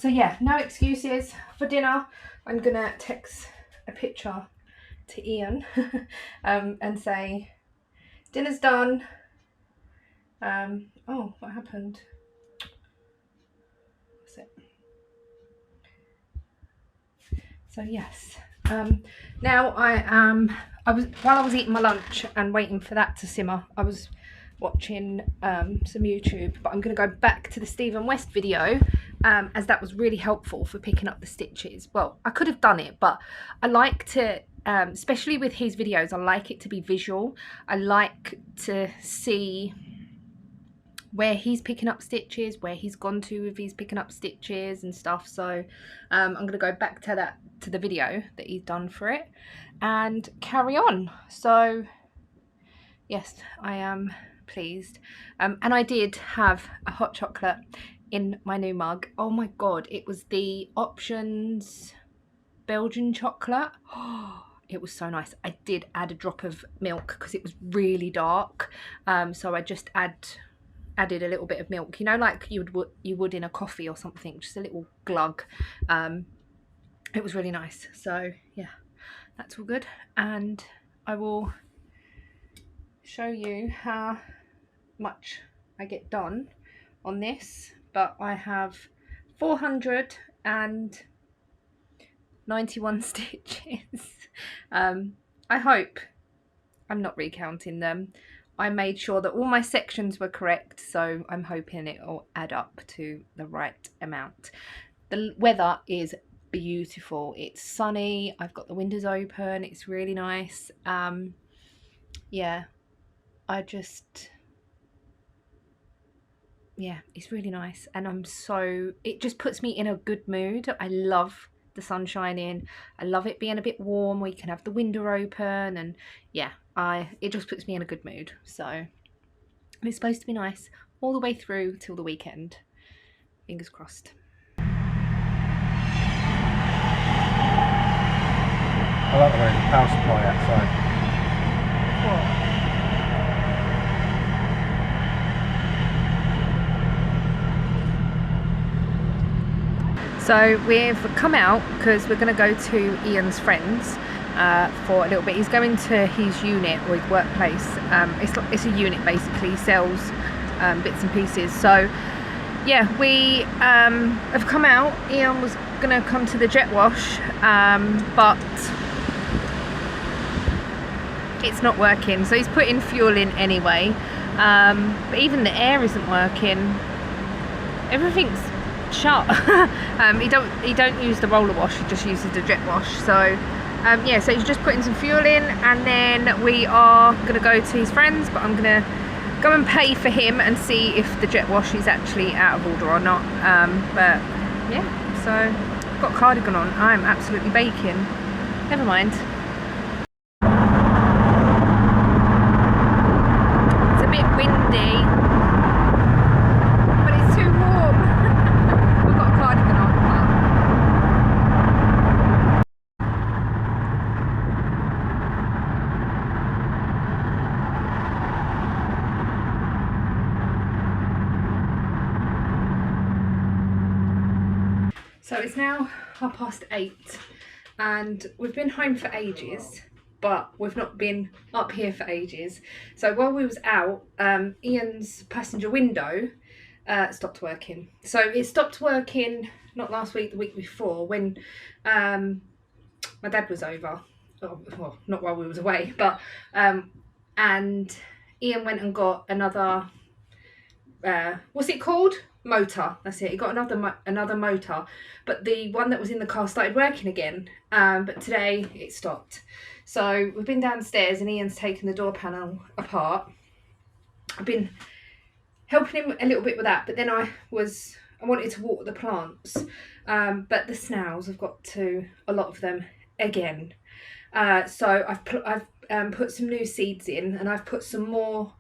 So yeah, no excuses for dinner. I'm gonna text a picture to Ian and say dinner's done. Oh, what happened? What's it? So yes, now while I was eating my lunch and waiting for that to simmer, I was watching some YouTube, but I'm going to go back to the Stephen West video, as that was really helpful for picking up the stitches. Well, I could have done it, but I like to, especially with his videos, I like it to be visual. I like to see where he's picking up stitches, where he's gone to if he's picking up stitches and stuff. So I'm going to go back to the video that he's done for it and carry on. So yes, I am pleased. And I did have a hot chocolate in my new mug. Oh my god, it was the Options Belgian chocolate. Oh, it was so nice. I did add a drop of milk because it was really dark, so I just added a little bit of milk, you know, like you would in a coffee or something, just a little glug. It was really nice. So yeah, that's all good, and I will show you how much I get done on this. But I have 400 and 91 stitches. I hope I'm not recounting them. I made sure that all my sections were correct, so I'm hoping it'll add up to the right amount. The weather is beautiful. It's sunny. I've got the windows open. It's really nice. Yeah, yeah, it's really nice, and it just puts me in a good mood. I love the sun shining. I love it being a bit warm. We can have the window open, and yeah, it just puts me in a good mood. So it's supposed to be nice all the way through till the weekend. Fingers crossed. I like the way the power supply outside. What? So we've come out because we're going to go to Ian's friends for a little bit. He's going to his unit or his workplace. It's a unit basically. He sells bits and pieces. So yeah, we have come out. Ian was going to come to the jet wash, but it's not working. So he's putting fuel in anyway. But even the air isn't working. Everything's shut. He don't use the roller wash, he just uses the jet wash. So yeah, so he's just putting some fuel in, and then we are gonna go to his friends, but I'm gonna go and pay for him and see if the jet wash is actually out of order or not. But yeah, so I've got a cardigan on. I'm absolutely baking. Never mind. It's a bit windy, but it's too warm. I've got a cardigan on. So it's now 8:30 and we've been home for ages, but we've not been up here for ages. So while we was out, Ian's passenger window stopped working. So it stopped working not last week, the week before, when my dad was over. Well, not while we was away, but and Ian went and got another what's it called? Motor. That's it. He got another motor, but the one that was in the car started working again. But today it stopped. So we've been downstairs and Ian's taken the door panel apart. I've been helping him a little bit with that, but then I wanted to water the plants, but the snails have got to a lot of them again. So I've put some new seeds in, and I've put some more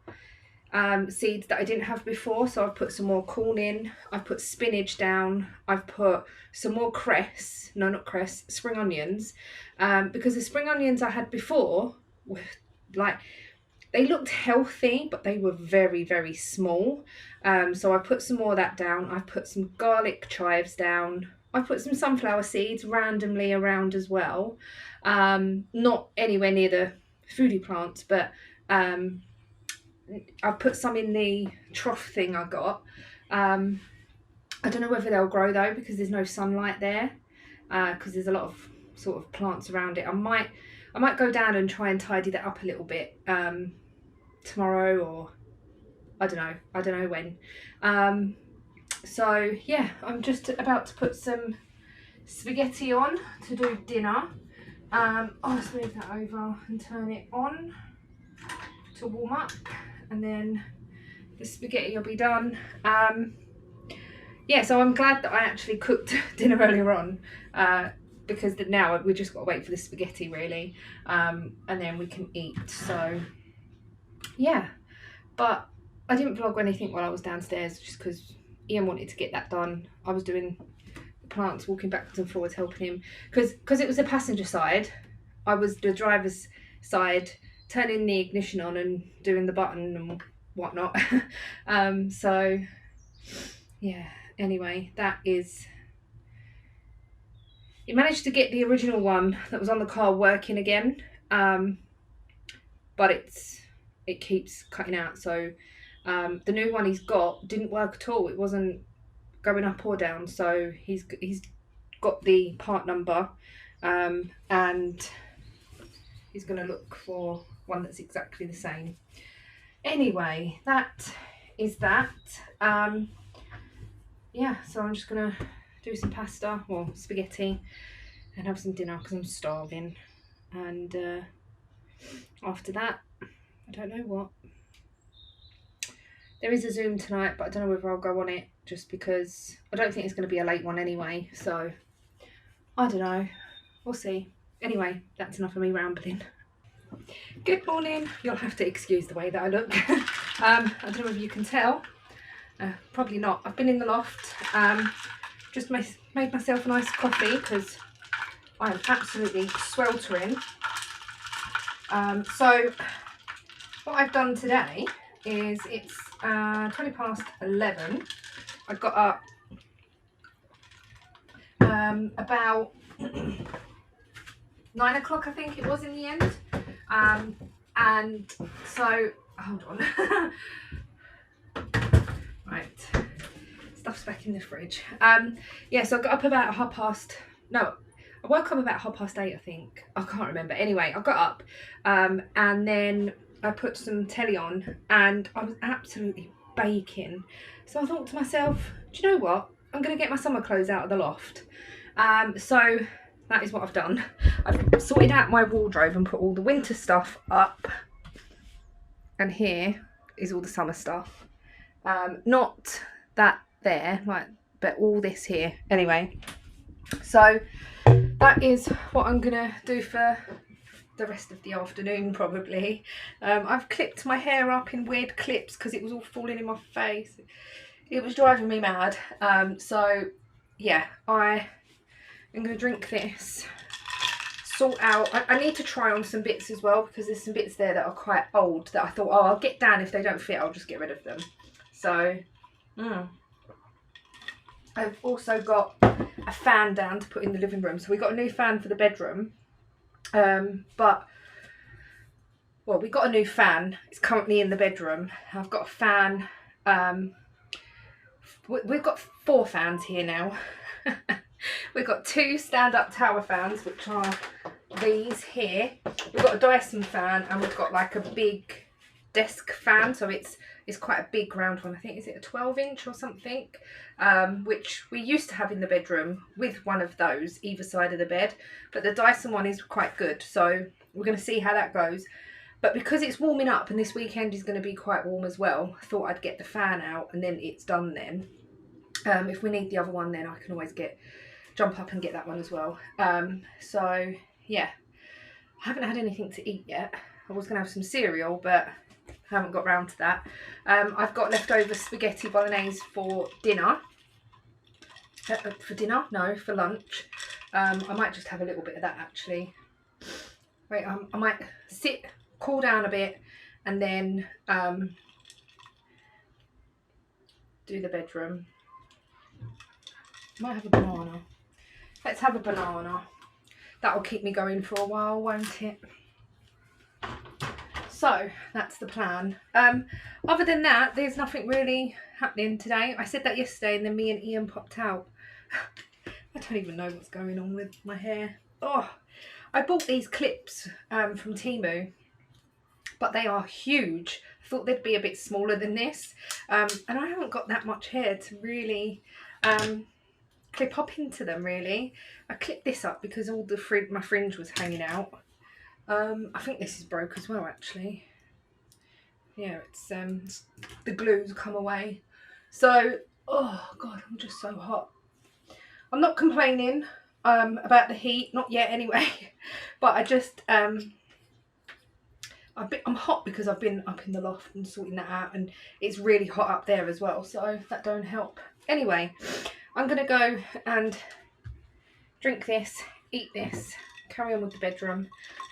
seeds that I didn't have before. So I've put some more corn in, I've put spinach down, I've put some more spring onions, because the spring onions I had before were like, they looked healthy, but they were very, very small. So I put some more of that down. I've put some garlic chives down. I put some sunflower seeds randomly around as well. Not anywhere near the foodie plants, but I put some in the trough thing I got. I don't know whether they'll grow though, because there's no sunlight there, because there's a lot of sort of plants around it. I might go down and try and tidy that up a little bit tomorrow, or I don't know when. So yeah, I'm just about to put some spaghetti on to do dinner. I'll just move that over and turn it on to warm up, and then the spaghetti will be done. Yeah, so I'm glad that I actually cooked dinner earlier on, because now we just got to wait for the spaghetti really, and then we can eat. So yeah, but I didn't vlog anything while I was downstairs, just because Ian wanted to get that done. I was doing the plants, walking backwards and forwards, helping him, because it was the passenger side. I was the driver's side, turning the ignition on and doing the button and whatnot. So yeah, anyway, he managed to get the original one that was on the car working again, but it keeps cutting out. So the new one he's got didn't work at all. It wasn't going up or down. So he's got the part number, and he's going to look for one that's exactly the same. Anyway, that is that. Yeah, so I'm just going to do some pasta or spaghetti and have some dinner because I'm starving. And after that, I don't know what. There is a Zoom tonight, but I don't know whether I'll go on it just because I don't think it's going to be a late one anyway. So I don't know. We'll see. Anyway, that's enough of me rambling. Good morning. You'll have to excuse the way that I look. I don't know if you can tell. Probably not. I've been in the loft. Just made myself a nice coffee because I am absolutely sweltering. So what I've done today is it's 20 past 11. I got up about 9 o'clock, I think it was in the end. And so, hold on. Right, stuff's back in the fridge. Yeah, so I got up about I woke up about 8:30, I think. I can't remember. Anyway, I got up and then I put some telly on and I was absolutely baking. So I thought to myself, do you know what? I'm going to get my summer clothes out of the loft. So that is what I've done. I've sorted out my wardrobe and put all the winter stuff up. And here is all the summer stuff. Not that there, but all this here. Anyway, so that is what I'm gonna do for the rest of the afternoon probably. I've clipped my hair up in weird clips because it was all falling in my face. It was driving me mad. So yeah, I am gonna drink this, sort out. I need to try on some bits as well because there's some bits there that are quite old that I thought, oh, I'll get down. If they don't fit, I'll just get rid of them. So I've also got a fan down to put in the living room. So we got a new fan for the bedroom. But we got a new fan. It's currently in the bedroom. I've got a fan. We've got 4 fans here now. We've got 2 stand-up tower fans, which are these here. We've got a Dyson fan and we've got like a big desk fan. So it's quite a big round one. I think, is it a 12-inch or something? Which we used to have in the bedroom with one of those either side of the bed. But the Dyson one is quite good. So we're going to see how that goes. But because it's warming up and this weekend is going to be quite warm as well, I thought I'd get the fan out and then it's done then. If we need the other one, then I can always jump up and get that one as well. So yeah, I haven't had anything to eat yet. I was going to have some cereal, but I haven't got round to that. I've got leftover spaghetti bolognese for dinner. For lunch. I might just have a little bit of that actually. Wait, I might cool down a bit, and then do the bedroom. Might have a banana. Let's have a banana. That'll keep me going for a while, won't it? So that's the plan. Other than that, there's nothing really happening today. I said that yesterday and then me and Ian popped out. I don't even know what's going on with my hair. Oh, I bought these clips from Temu, but they are huge. I thought they'd be a bit smaller than this. And I haven't got that much hair to really clip up into them really. I clipped this up because all my fringe was hanging out. I think this is broke as well actually. Yeah, it's the glue's come away. So, oh god, I'm just so hot. I'm not complaining about the heat, not yet anyway. But I just I'm hot because I've been up in the loft and sorting that out, and it's really hot up there as well, so that don't help. Anyway, I'm gonna go and drink this, eat this, carry on with the bedroom,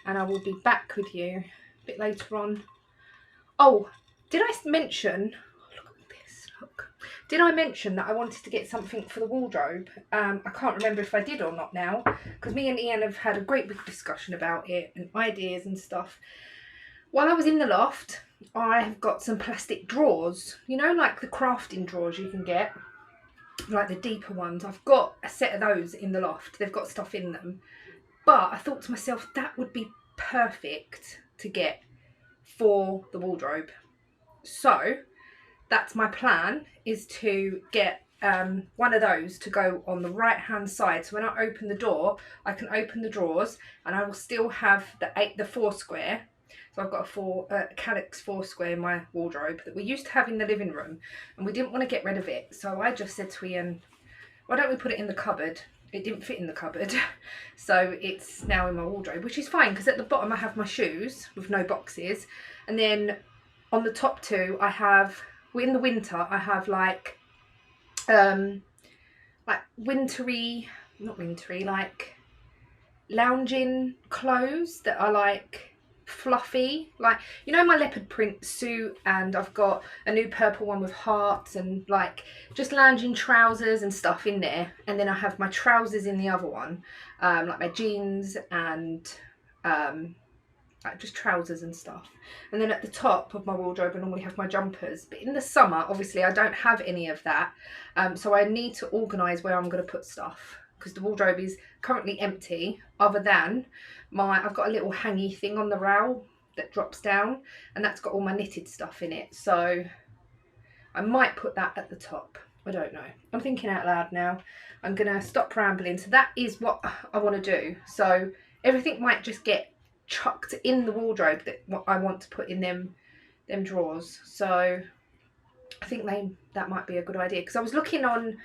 and I will be back with you a bit later on. Oh, did I mention, look at this, look. Did I mention that I wanted to get something for the wardrobe? I can't remember if I did or not now, because me and Ian have had a great big discussion about it and ideas and stuff. While I was in the loft, I have got some plastic drawers, you know, like the crafting drawers you can get, like the deeper ones. I've got a set of those in the loft. They've got stuff in them. But I thought to myself, that would be perfect to get for the wardrobe. So that's my plan, is to get one of those to go on the right hand side, so when I open the door I can open the drawers and I will still have the 4 square. So I've got a calyx 4 square in my wardrobe that we used to have in the living room, and we didn't want to get rid of it, so I just said to Ian, why don't we put it in the cupboard? It didn't fit in the cupboard, so it's now in my wardrobe, which is fine because at the bottom I have my shoes with no boxes, and then on the top 2 I have, in the winter I have like wintry, not wintry, like lounging clothes that are like fluffy, like, you know, my leopard print suit, and I've got a new purple one with hearts and like just lounging trousers and stuff in there, and then I have my trousers in the other one, like my jeans and like just trousers and stuff. And then at the top of my wardrobe I normally have my jumpers, but in the summer obviously I don't have any of that, so I need to organise where I'm going to put stuff, because the wardrobe is currently empty other than I've got a little hangy thing on the rail that drops down, and that's got all my knitted stuff in it, so I might put that at the top. I don't know, I'm thinking out loud now. I'm gonna stop rambling. So that is what I want to do, so everything might just get chucked in the wardrobe that what I want to put in them drawers. So I think that might be a good idea, because I was looking on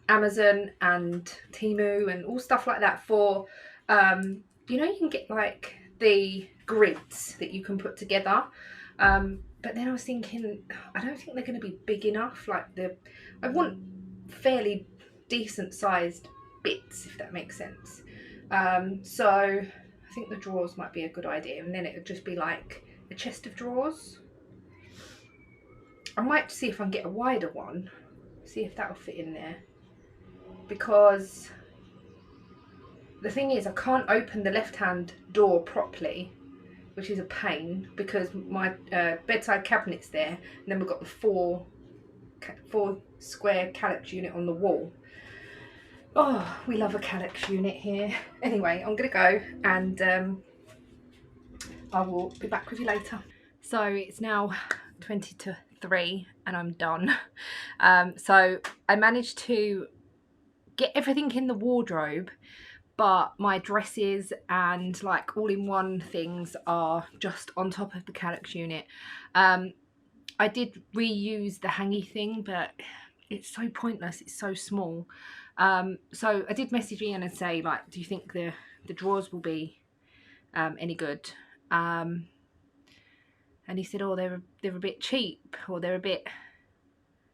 Amazon and Temu and all stuff like that for you know, you can get like the grids that you can put together, but then I was thinking, I don't think they're going to be big enough. Like I want fairly decent sized bits, if that makes sense. So I think the drawers might be a good idea, and then it would just be like a chest of drawers. I might see if I can get a wider one, see if that'll fit in there, because the thing is I can't open the left hand door properly, which is a pain, because my bedside cabinet's there, and then we've got the four square calyx unit on the wall. Oh, we love a calyx unit here. Anyway, I'm gonna go, and I will be back with you later. So it's now 20 to 3 and I'm done. So I managed to get everything in the wardrobe, but my dresses and like all-in-one things are just on top of the calyx unit. I did reuse the hangy thing, but it's so pointless, it's so small. So I did message Ian and say, like, do you think the drawers will be any good? And he said, oh, they're a bit cheap, or they're a bit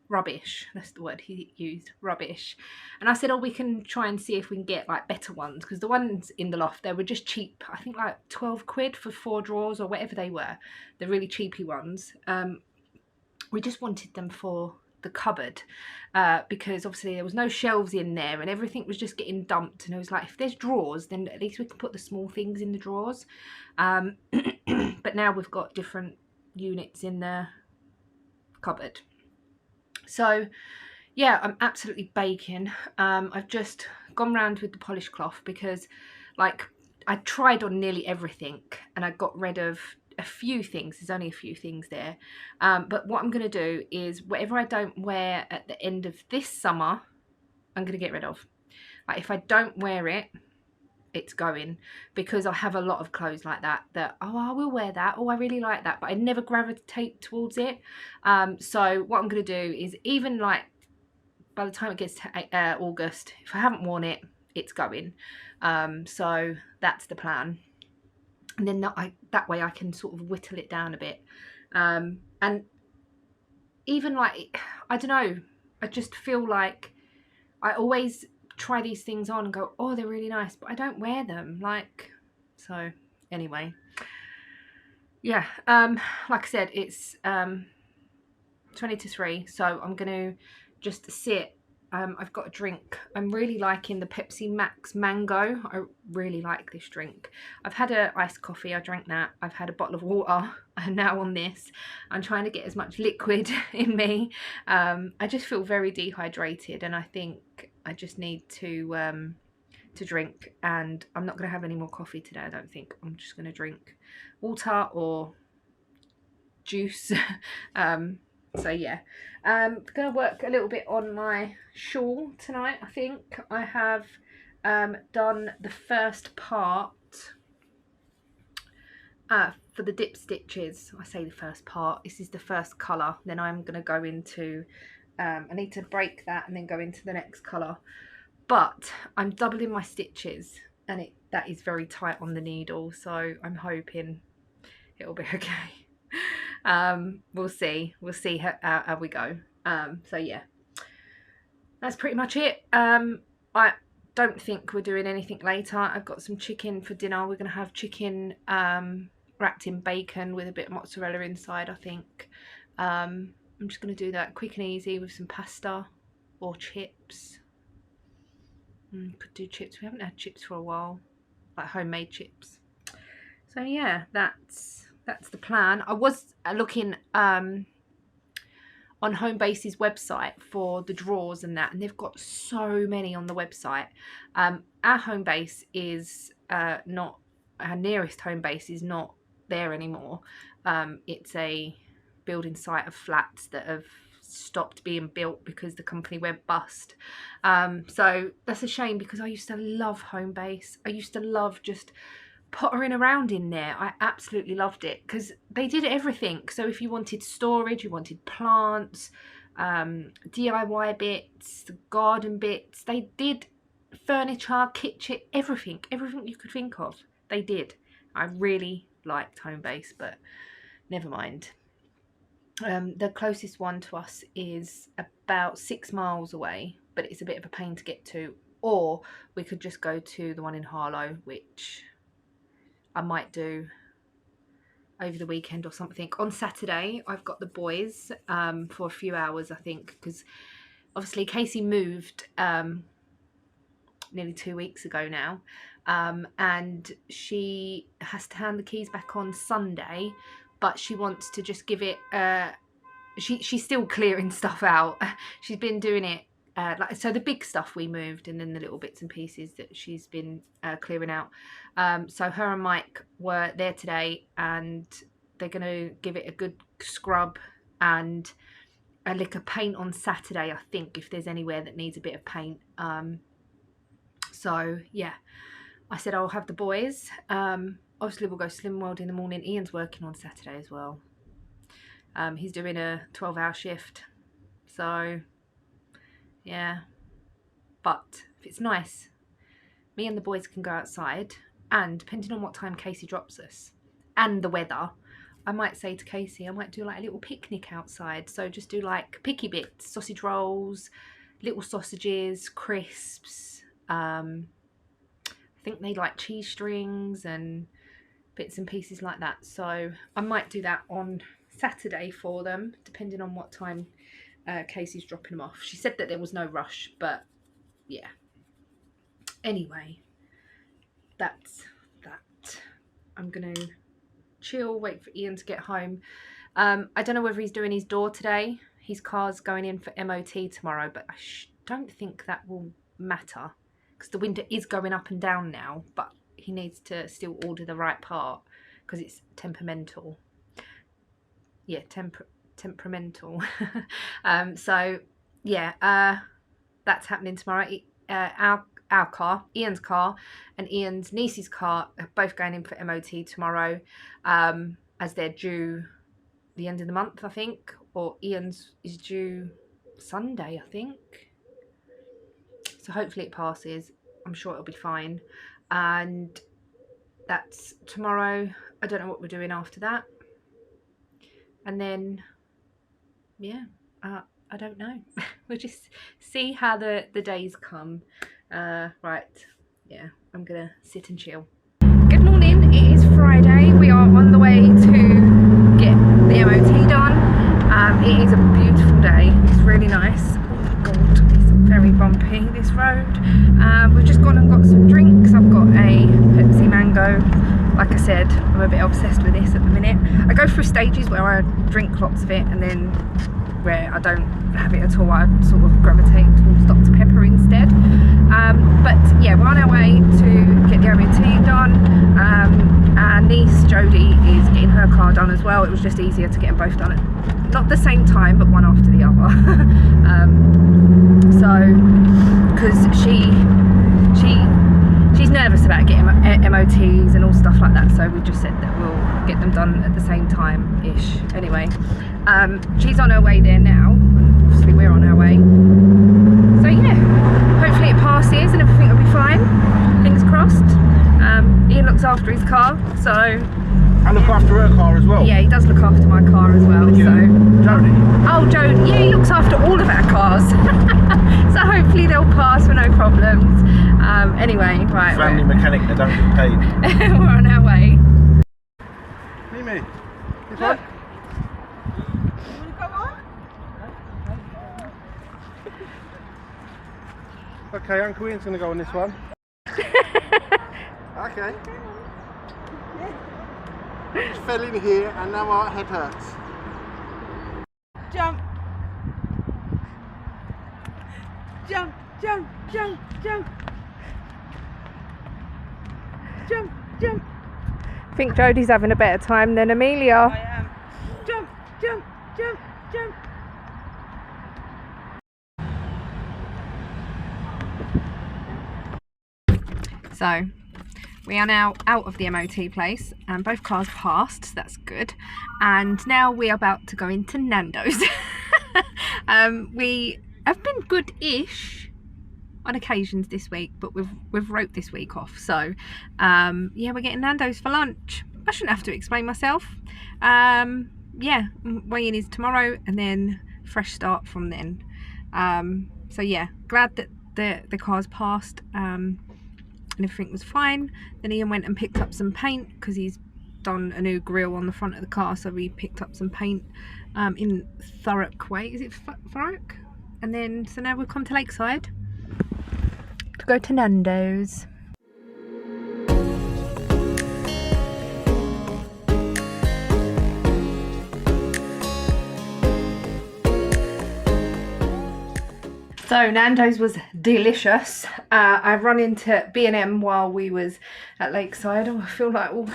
rubbish. That's the word he used, rubbish. And I said, oh, we can try and see if we can get like better ones, because the ones in the loft, they were just cheap. I think like 12 quid for 4 drawers or whatever they were. The really cheapy ones. We just wanted them for the cupboard, because obviously there was no shelves in there and everything was just getting dumped, and it was like, if there's drawers, then at least we can put the small things in the drawers. But now we've got different units in the cupboard. So yeah, I'm absolutely baking. I've just gone round with the polish cloth, because like I tried on nearly everything and I got rid of a few things. There's only a few things there, but what I'm going to do is whatever I don't wear at the end of this summer, I'm going to get rid of. Like if I don't wear it, it's going, because I have a lot of clothes like that oh, I will wear that, oh, I really like that, but I never gravitate towards it. So what I'm going to do is, even like by the time it gets to August, if I haven't worn it, it's going. So that's the plan. And then that way I can sort of whittle it down a bit. And even like, I don't know, I just feel like I always try these things on and go, oh, they're really nice, but I don't wear them. Like, so anyway, yeah, like I said, it's 20 to 3, so I'm going to just sit. I've got a drink. I'm really liking the Pepsi Max Mango. I really like this drink. I've had a iced coffee, I drank that. I've had a bottle of water. I'm now on this. I'm trying to get as much liquid in me. I just feel very dehydrated, and I think I just need to to drink, and I'm not going to have any more coffee today, I don't think. I'm just going to drink water or juice. So yeah, I'm going to work a little bit on my shawl tonight. I think I have done the first part for the dip stitches. I say the first part, this is the first colour. Then I'm going to go into, I need to break that and then go into the next colour. But I'm doubling my stitches, and that is very tight on the needle, so I'm hoping it'll be okay. We'll see how we go. So yeah, that's pretty much it. I don't think we're doing anything later. I've got some chicken for dinner. We're gonna have chicken wrapped in bacon with a bit of mozzarella inside, I think. I'm just gonna do that quick and easy with some pasta or chips. Could do chips. We haven't had chips for a while, like homemade chips. So yeah, that's the plan. I was looking on Homebase's website for the drawers and that, and they've got so many on the website. Our Homebase is not, our nearest Homebase is not there anymore. It's a building site of flats that have stopped being built because the company went bust. So that's a shame, because I used to love Homebase. I used to love just pottering around in there. I absolutely loved it because they did everything. So if you wanted storage, you wanted plants, DIY bits, garden bits, they did furniture, kitchen, everything you could think of, they did. I really liked Homebase, but never mind. The closest one to us is about 6 miles away, but it's a bit of a pain to get to. Or we could just go to the one in Harlow, which I might do over the weekend or something. On Saturday, I've got the boys for a few hours, I think, because obviously Casey moved nearly 2 weeks ago now, and she has to hand the keys back on Sunday, but she wants to just give it, she's still clearing stuff out. She's been doing it, so the big stuff we moved, and then the little bits and pieces that she's been clearing out. So her and Mike were there today, and they're going to give it a good scrub and a lick of paint on Saturday, I think, if there's anywhere that needs a bit of paint. So yeah, I said I'll have the boys. Obviously we'll go Slim World in the morning. Ian's working on Saturday as well. He's doing a 12-hour shift, so yeah. But if it's nice, me and the boys can go outside, and depending on what time Casey drops us and the weather, I might say to Casey, I might do like a little picnic outside. So just do like picky bits, sausage rolls, little sausages, crisps. I think they like cheese strings and bits and pieces like that. So I might do that on Saturday for them, depending on what time Casey's dropping them off. She said that there was no rush, but yeah. Anyway, that's that. I'm gonna chill, wait for Ian to get home. I don't know whether he's doing his door today. His car's going in for MOT tomorrow, but I don't think that will matter because the window is going up and down now, but he needs to still order the right part because it's temperamental. Yeah, temperamental. So yeah, that's happening tomorrow. Our car, Ian's car, and Ian's niece's car are both going in for MOT tomorrow, as they're due the end of the month, I think, or Ian's is due Sunday, I think. So hopefully it passes. I'm sure it'll be fine. And that's tomorrow. I don't know what we're doing after that. And then, yeah, I don't know. We'll just see how the days come. Right, yeah, I'm gonna sit and chill. Good morning, it is Friday. We are on the way to get the MOT done. It is a beautiful day. It's really nice. Oh God, it's very bumpy, this road. We've just gone and got some drinks. I've got a Pepsi Mango. Like I said, I'm a bit of obsessed with this at the minute. I go through stages where I drink lots of it, and then where I don't have it at all, I sort of gravitate towards Dr Pepper instead. But yeah, we're on our way to get the MOT done. Our niece Jodie is getting her car done as well. It was just easier to get them both done at not the same time, but one after the other. So because she's nervous about getting MOTs and all stuff like that, so we just said that we'll get them done at the same time ish. Anyway, she's on her way there now. Obviously we're on our way, so yeah, hopefully it passes and everything will be fine, fingers crossed. Ian looks after his car, so I look after her car as well. yeah, he does look after my car as well. Yeah. So Jodie. oh, Jodie, yeah, he looks after all of our cars. So hopefully they'll pass with no problems. Anyway, right, Family mechanic that don't get paid. we're on our way. Mimi, this one? Okay, Uncle Ian's going to go on this one. Okay. Just fell in here and now my head hurts. Jump! Jump, jump, jump, jump! Jump, jump! I think Jodie's having a better time than Amelia. I am. Jump, jump, jump, jump! So we are now out of the MOT place and both cars passed, so that's good. And now we are about to go into Nando's. We have been good-ish on occasions this week, but we've wrote this week off. So yeah, we're getting Nando's for lunch. I shouldn't have to explain myself. Yeah, weigh-in is tomorrow and then fresh start from then. So yeah, glad that the cars passed. And everything was fine. Then Ian went and picked up some paint because he's done a new grille on the front of the car, so we picked up some paint in Thurrock Way. Is it Thurrock? And then so now we've come to Lakeside to go to Nando's. So Nando's was delicious. I've run into B&M while we was at Lakeside. Oh, I feel like all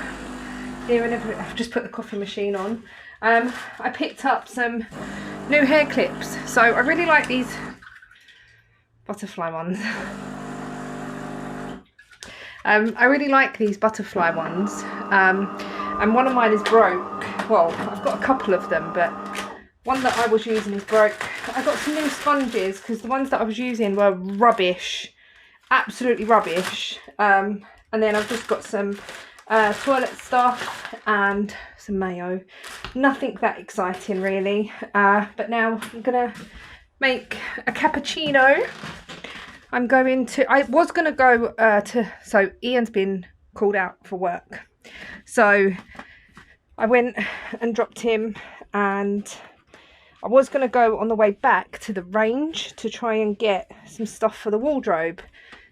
here and everywhere. I've just put the coffee machine on. I picked up some new hair clips. So I really like these butterfly ones. I really like these butterfly ones. And one of mine is broke. Well, I've got a couple of them, but one that I was using is broke. I got some new sponges because the ones that I was using were rubbish, absolutely rubbish. And then I've just got some toilet stuff and some mayo. Nothing that exciting really. But now I'm gonna make a cappuccino. I was gonna go so Ian's been called out for work. So I went and dropped him, and I was going to go on the way back to the range to try and get some stuff for the wardrobe.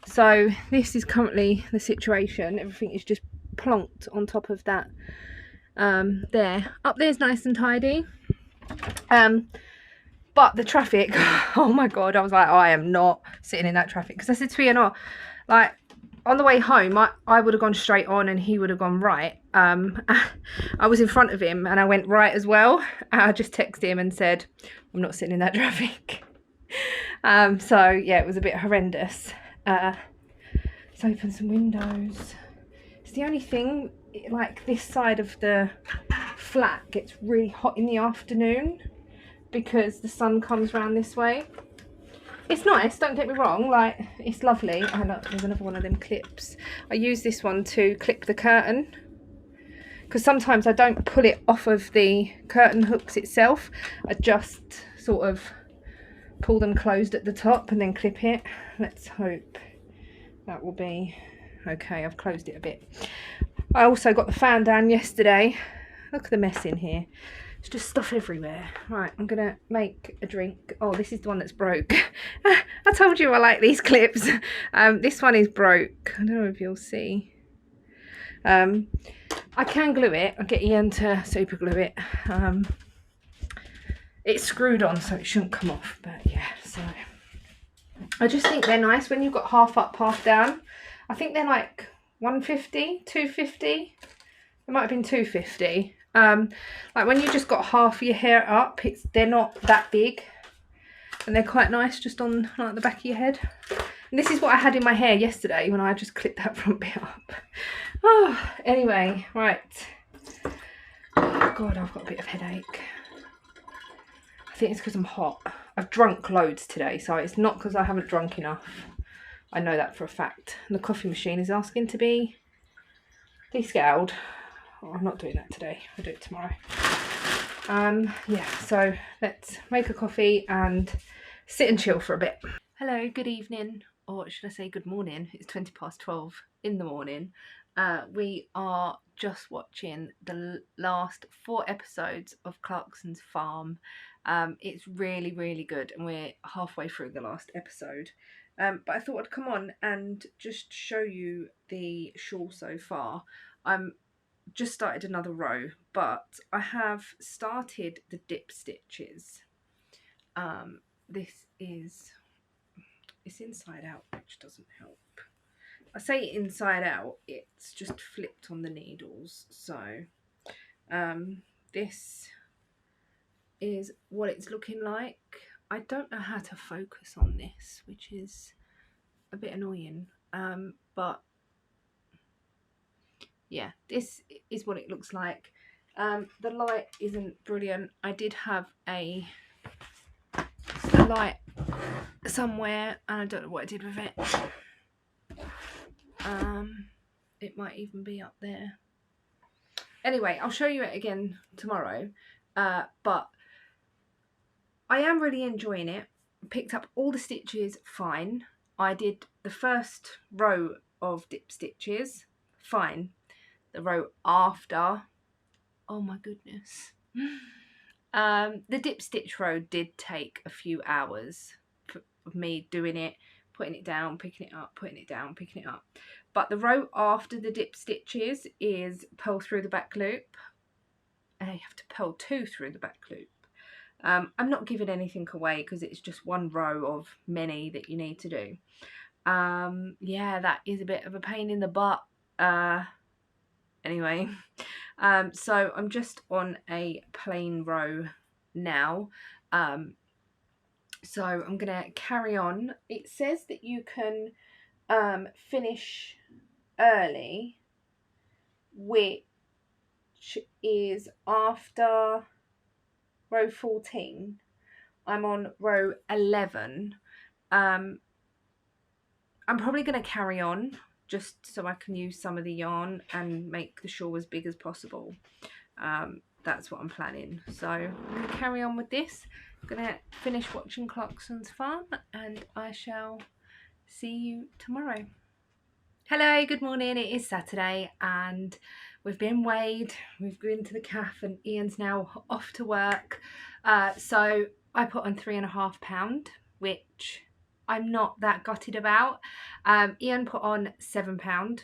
So this is currently the situation. Everything is just plonked on top of that there. Up there's nice and tidy. But the traffic, oh my God, I was like, I am not sitting in that traffic. Because I said to Ian, oh, like, on the way home, I would have gone straight on and he would have gone right. I was in front of him and I went right as well. I just texted him and said, I'm not sitting in that traffic. So yeah, it was a bit horrendous. Let's open some windows. It's the only thing, like this side of the flat gets really hot in the afternoon because the sun comes round this way. It's nice, don't get me wrong, like, it's lovely. Oh look, there's another one of them clips. I use this one to clip the curtain, because sometimes I don't pull it off of the curtain hooks itself. I just sort of pull them closed at the top and then clip it. Let's hope that will be okay. I've closed it a bit. I also got the fan down yesterday. Look at the mess in here. It's just stuff everywhere. Right, I'm gonna make a drink. Oh, this is the one that's broke. I told you I like these clips. This one is broke. I don't know if you'll see. I can glue it. I'll get Ian to super glue it. It's screwed on, so it shouldn't come off, but yeah, so I just think they're nice when you've got half up, half down. I think they're like 150, 250. It might have been 250. Like when you just got half your hair up, they're not that big, and they're quite nice just on like the back of your head. And this is what I had in my hair yesterday when I just clipped that front bit up. Oh, anyway, right. Oh God, I've got a bit of headache. I think it's because I'm hot. I've drunk loads today, so it's not because I haven't drunk enough. I know that for a fact. And the coffee machine is asking to be descaled. Oh, I'm not doing that today. I'll do it tomorrow. Yeah, so let's make a coffee and sit and chill for a bit. Hello, good evening, or should I say good morning? It's 12:20 in the morning. We are just watching the last 4 episodes of Clarkson's Farm. It's really, really good, and we're halfway through the last episode. But I thought I'd come on and just show you the shawl so far. I'm just started another row, but I have started the dip stitches. This is, it's inside out, which doesn't help. I say inside out, it's just flipped on the needles. So this is what it's looking like. I don't know how to focus on this, which is a bit annoying, but yeah, this is what it looks like. The light isn't brilliant. I did have a light somewhere and I don't know what I did with it. It might even be up there. Anyway, I'll show you it again tomorrow, but I am really enjoying it. Picked up all the stitches fine. I did the first row of dip stitches fine. The row after, oh my goodness, the dip stitch row did take a few hours of me doing it, putting it down, picking it up, putting it down, picking it up. But the row after the dip stitches is purl through the back loop, and you have to purl 2 through the back loop. I'm not giving anything away because it's just one row of many that you need to do. Yeah, that is a bit of a pain in the butt. Anyway, so I'm just on a plain row now. So I'm gonna carry on. It says that you can finish early, which is after row 14. I'm on row 11. I'm probably going to carry on just so I can use some of the yarn and make the shawl as big as possible. That's what I'm planning. So I'm going to carry on with this. I'm going to finish watching Clarkson's Farm and I shall see you tomorrow. Hello, good morning. It is Saturday and we've been weighed. We've been to the calf and Ian's now off to work. So I put on 3.5 pounds, which I'm not that gutted about. Ian put on 7 pounds.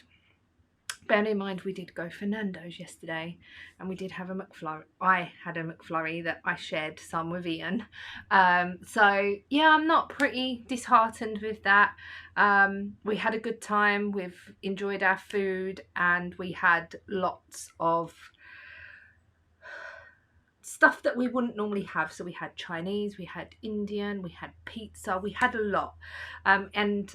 Bear in mind we did go for Nando's yesterday and we did have a McFlurry. I had a McFlurry that I shared some with Ian. So yeah, I'm not pretty disheartened with that. We had a good time. We've enjoyed our food and we had lots of stuff that we wouldn't normally have. So we had Chinese, we had Indian, we had pizza, we had a lot. And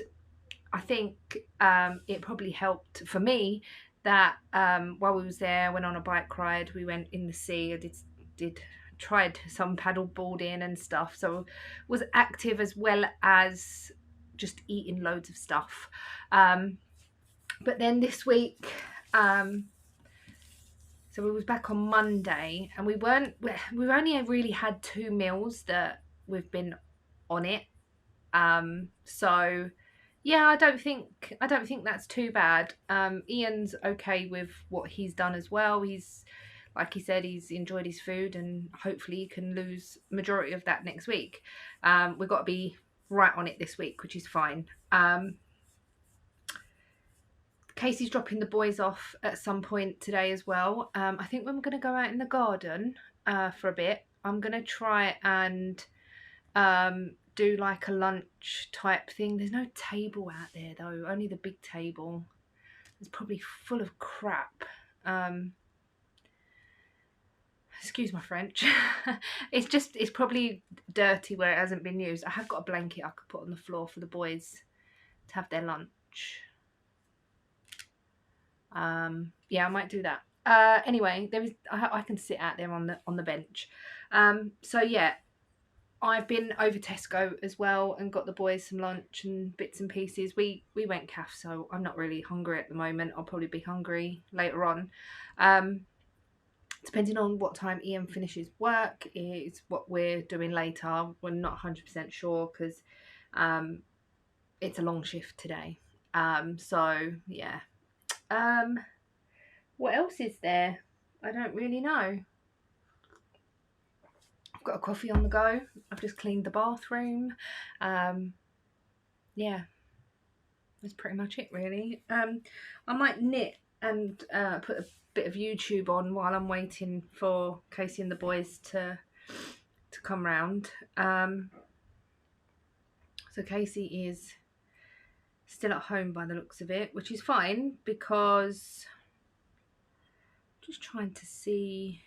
I think it probably helped for me that while we was there, went on a bike ride, we went in the sea. I tried some paddle boarding and stuff, so was active as well as just eating loads of stuff. But then this week, so we was back on Monday, and we've only really had 2 meals that we've been on it. So yeah, I don't think that's too bad. Ian's okay with what he's done as well. He's, like he said, he's enjoyed his food and hopefully he can lose majority of that next week. We've got to be right on it this week, which is fine. Casey's dropping the boys off at some point today as well. I think we're going to go out in the garden for a bit. I'm going to try and do like a lunch type thing. There's no table out there though, only the big table. It's probably full of crap. Excuse my French. It's probably dirty where it hasn't been used. I have got a blanket I could put on the floor for the boys to have their lunch. Yeah, I might do that. Anyway, I can sit out there on the bench. So yeah, I've been over Tesco as well and got the boys some lunch and bits and pieces. We went calf, so I'm not really hungry at the moment. I'll probably be hungry later on. Depending on what time Ian finishes work is what we're doing later. We're not 100% sure because it's a long shift today. So yeah. What else is there? I don't really know. I've got a coffee on the go. I've just cleaned the bathroom. Yeah, that's pretty much it really. I might knit and put a bit of YouTube on while I'm waiting for Casey and the boys to come round. So Casey is still at home by the looks of it, which is fine because I'm just trying to see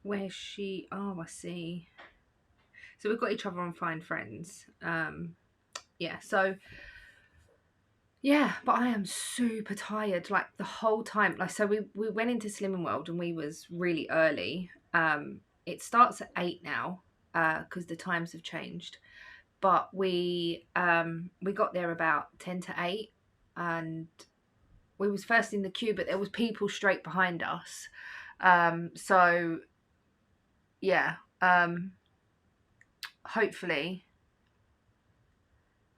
where she... Oh, I see. So we've got each other on Find Friends. Yeah, so yeah, but I am super tired like the whole time. Like, so we went into Slimming World and we was really early. It starts at 8 now because the times have changed, but we got there about 10 to 8 and we was first in the queue, but there was people straight behind us. So yeah, hopefully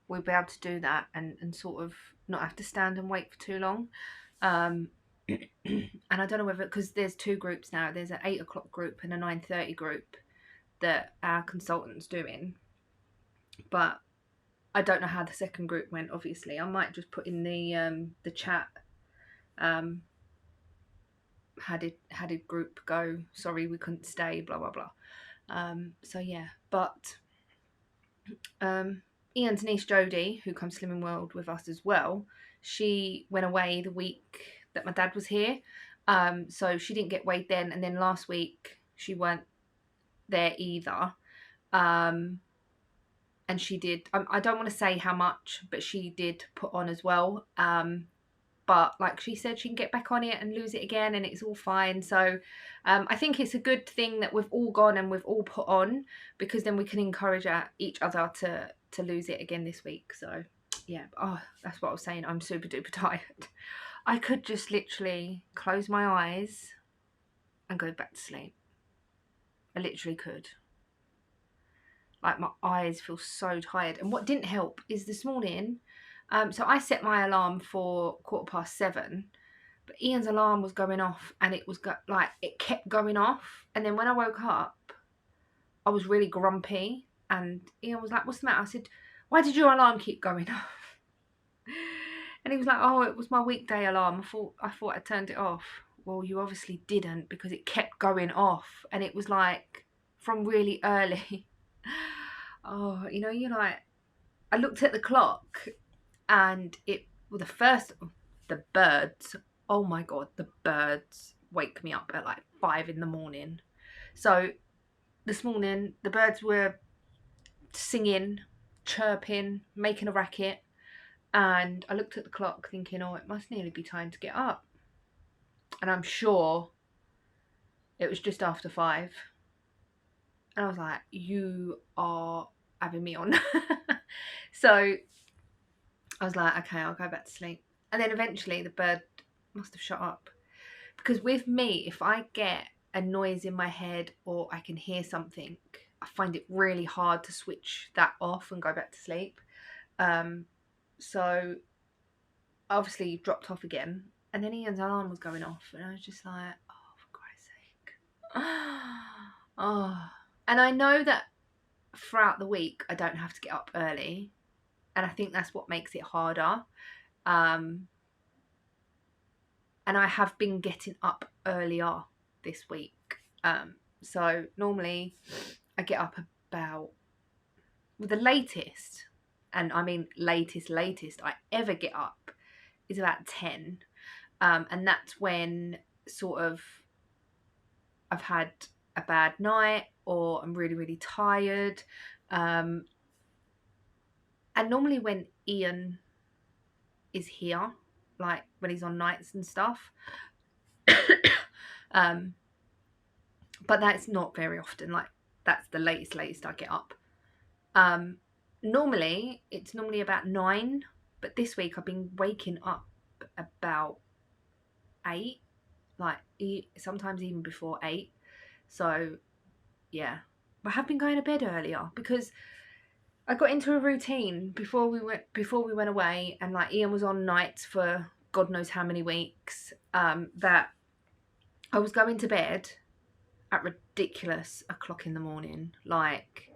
we'll be able to do that and sort of not have to stand and wait for too long. And I don't know whether, because there's two groups now, there's an 8 o'clock group and a 9:30 group that our consultant's doing, but I don't know how the second group went. Obviously I might just put in the chat, how did group go, sorry we couldn't stay, blah blah blah. So yeah, but Ian's niece Jodie, who comes Slimming World with us as well, she went away the week that my dad was here, so she didn't get weighed then, and then last week she weren't there either, and she did, I don't want to say how much, but she did put on as well, but like she said, she can get back on it and lose it again and it's all fine. So I think it's a good thing that we've all gone and we've all put on, because then we can encourage each other to lose it again this week. So yeah, oh, that's what I was saying, I'm super duper tired. I could just literally close my eyes and go back to sleep. I literally could. Like, my eyes feel so tired. And what didn't help is this morning, so I set my alarm for 7:15, but Ian's alarm was going off and it was like it kept going off, and then when I woke up I was really grumpy and Ian was like, what's the matter? I said, why did your alarm keep going off? And he was like, oh, it was my weekday alarm, I thought I turned it off. Well, you obviously didn't, because it kept going off and it was like from really early. Oh, you know, you're like, I looked at the clock and the birds, oh my god, the birds wake me up at like 5 in the morning. So this morning the birds were singing, chirping, making a racket, and I looked at the clock thinking, oh, it must nearly be time to get up, and I'm sure it was just after 5, and I was like, you are having me on. So I was like, okay, I'll go back to sleep. And then eventually the bird must have shut up, because with me, if I get a noise in my head or I can hear something, I find it really hard to switch that off and go back to sleep. So obviously dropped off again, and then Ian's alarm was going off and I was just like, oh, for Christ's sake. Oh. And I know that throughout the week I don't have to get up early, and I think that's what makes it harder. And I have been getting up earlier this week. So normally I get up about, well, the latest, and I mean latest I ever get up is about 10. And that's when sort of I've had a bad night or I'm really, really tired. And normally when Ian is here, like when he's on nights and stuff, but that's not very often. Like that's the latest I get up. Normally it's normally about 9, but this week I've been waking up about 8, like sometimes even before 8. So yeah, I have been going to bed earlier because I got into a routine before we went away, and like Ian was on nights for God knows how many weeks, that I was going to bed at ridiculous o'clock in the morning, like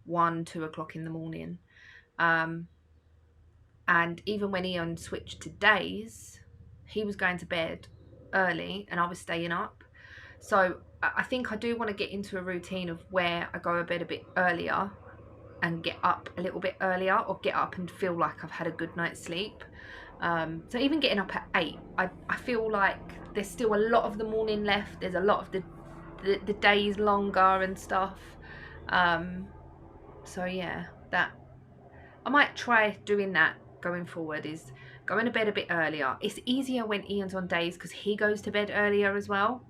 1-2 o'clock in the morning. And even when Ian switched to days, he was going to bed early and I was staying up. So I think I do want to get into a routine of where I go to bed a bit earlier and get up a little bit earlier, or get up and feel like I've had a good night's sleep. So even getting up at 8, I feel like there's still a lot of the morning left. There's a lot of the days longer and stuff. So yeah, that I might try doing that going forward, is going to bed a bit earlier. It's easier when Ian's on days because he goes to bed earlier as well.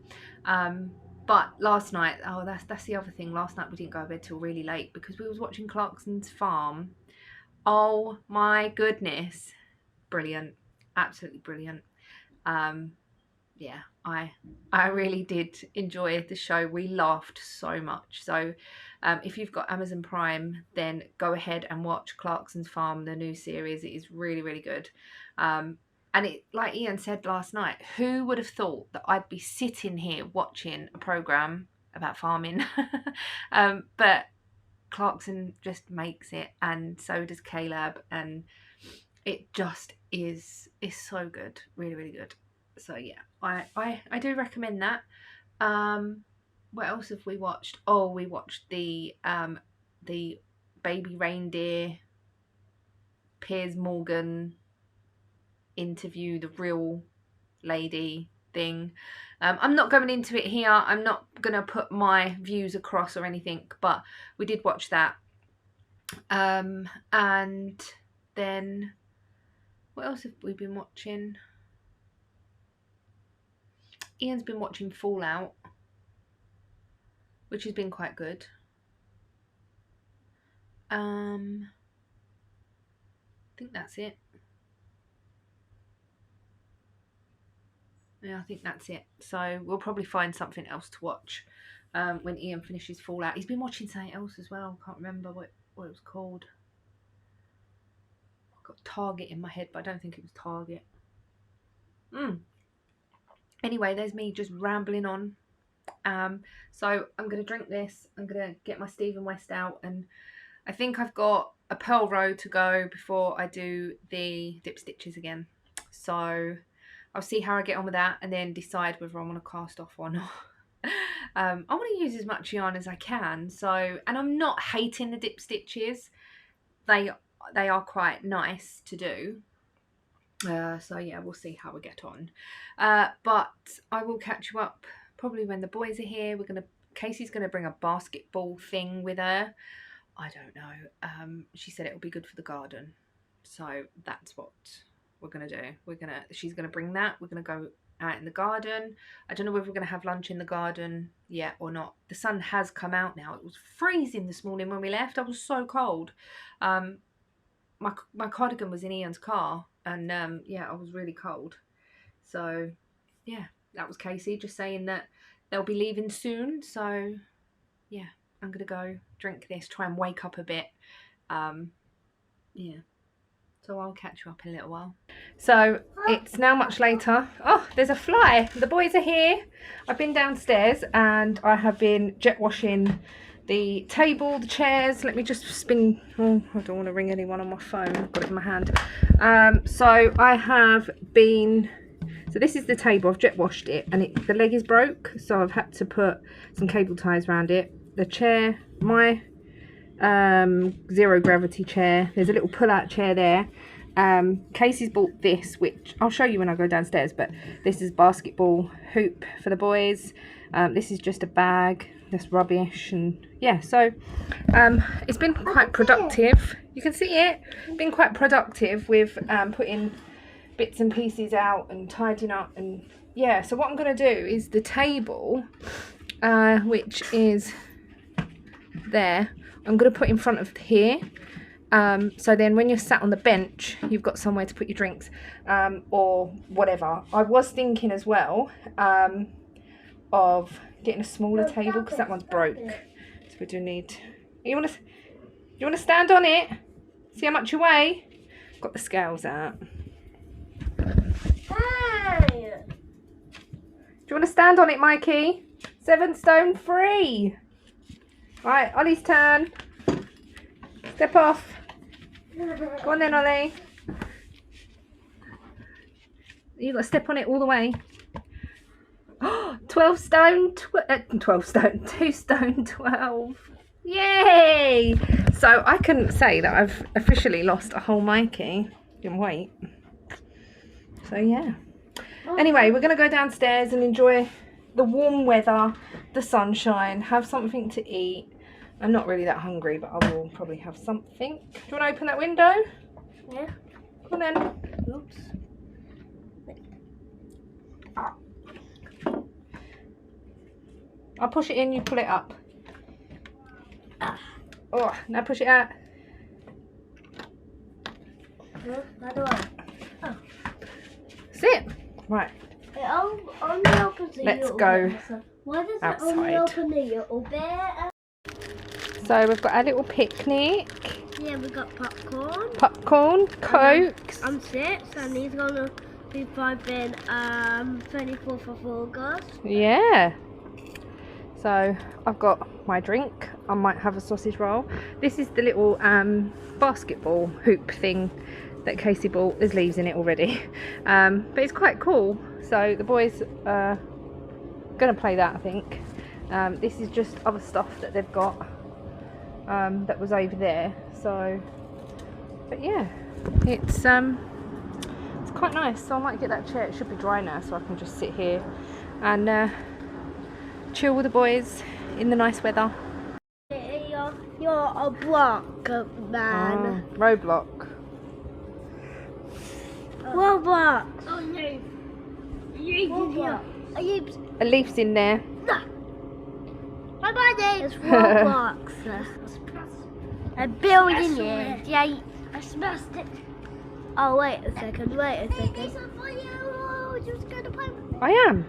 But last night, oh, that's the other thing. Last night we didn't go to bed till really late because we was watching Clarkson's Farm. Oh my goodness, brilliant, absolutely brilliant. Yeah, I really did enjoy the show. We laughed so much. So if you've got Amazon Prime, then go ahead and watch Clarkson's Farm, the new series. It is really, really good. And it, like Ian said last night, who would have thought that I'd be sitting here watching a programme about farming? But Clarkson just makes it, and so does Caleb, and it just is so good, really, really good. So yeah, I do recommend that. What else have we watched? Oh, we watched the baby reindeer Piers Morgan interview, the real lady thing. I'm not going into it here. I'm not going to put my views across or anything, but we did watch that. And then what else have we been watching? Ian's been watching Fallout, which has been quite good. I think that's it. Yeah, I think that's it. So we'll probably find something else to watch when Ian finishes Fallout. He's been watching something else as well. Can't remember what it was called. I've got Target in my head, but I don't think it was Target. Anyway, there's me just rambling on. So I'm going to drink this. I'm going to get my Stephen West out, and I think I've got a Pearl Row to go before I do the dip stitches again. So I'll see how I get on with that and then decide whether I want to cast off or not. I want to use as much yarn as I can. So, and I'm not hating the dip stitches. They are quite nice to do. So yeah, we'll see how we get on. But I will catch you up probably when the boys are here. Casey's gonna bring a basketball thing with her. I don't know. She said it'll be good for the garden. So that's what we're gonna do. She's gonna bring that. We're gonna go out in the garden. I don't know whether we're gonna have lunch in the garden yet or not. The sun has come out now. It was freezing this morning when we left. I was so cold. My cardigan was in Ian's car, and yeah, I was really cold. So yeah, that was Casey just saying that they'll be leaving soon. So yeah, I'm gonna go drink this, try and wake up a bit. Yeah, so I'll catch you up in a little while. So it's now much later. Oh, there's a fly. The boys are here. I've been downstairs and I have been jet washing the table, the chairs. Let me just spin. Oh, I don't want to ring anyone on my phone. I've got it in my hand. So I have been. So this is the table. I've jet washed it, and the leg is broke. So I've had to put some cable ties around it. The chair, my zero gravity chair. There's a little pull-out chair there. Casey's bought this, which I'll show you when I go downstairs. But this is basketball hoop for the boys. This is just a bag. That's rubbish, and yeah, so it's been quite productive. You can see it. Been quite productive with putting bits and pieces out and tidying up, and yeah. So what I'm going to do is the table, which is there, I'm going to put in front of here. So then when you're sat on the bench, you've got somewhere to put your drinks or whatever. I was thinking as well of getting a smaller table because that one's broke. So we do need. You want to stand on it? See how much you weigh? Got the scales out. Hey! Do you want to stand on it, Mikey? 7 stone 3. Right, Ollie's turn. Step off. Go on then, Ollie. You got to step on it all the way. 12 stone, 12 stone, 2 stone 12. Yay! So I couldn't say that I've officially lost a whole Mikey in weight. So yeah. Anyway, we're going to go downstairs and enjoy the warm weather, the sunshine, have something to eat. I'm not really that hungry, but I will probably have something. Do you want to open that window? Yeah. Come on then. Oops. I'll push it in, you pull it up. Oh, now push it out. How do I? Oh. Sit. Right. Only opens a Let's little go bit. So why does outside. it only open a little bit? So we've got our little picnic. Yeah, we got popcorn. Popcorn, cokes. I'm 6 and he's gonna be 5 in 24th of August. Yeah. So I've got my drink. I might have a sausage roll. This is the little basketball hoop thing that Casey bought. There's leaves in it already. But it's quite cool. So the boys are gonna play that, I think. This is just other stuff that they've got that was over there. So, but yeah, it's quite nice. So I might get that chair. It should be dry now, so I can just sit here and chill with the boys in the nice weather. You're a block man. Oh, Roblox. Roblox. Oh no. Roblox. Are you? A leaf's in there. No. My body is Roblox. A building here. Yeah. I smashed it. Oh wait a second. Wait a second. Just gonna play with it. I am.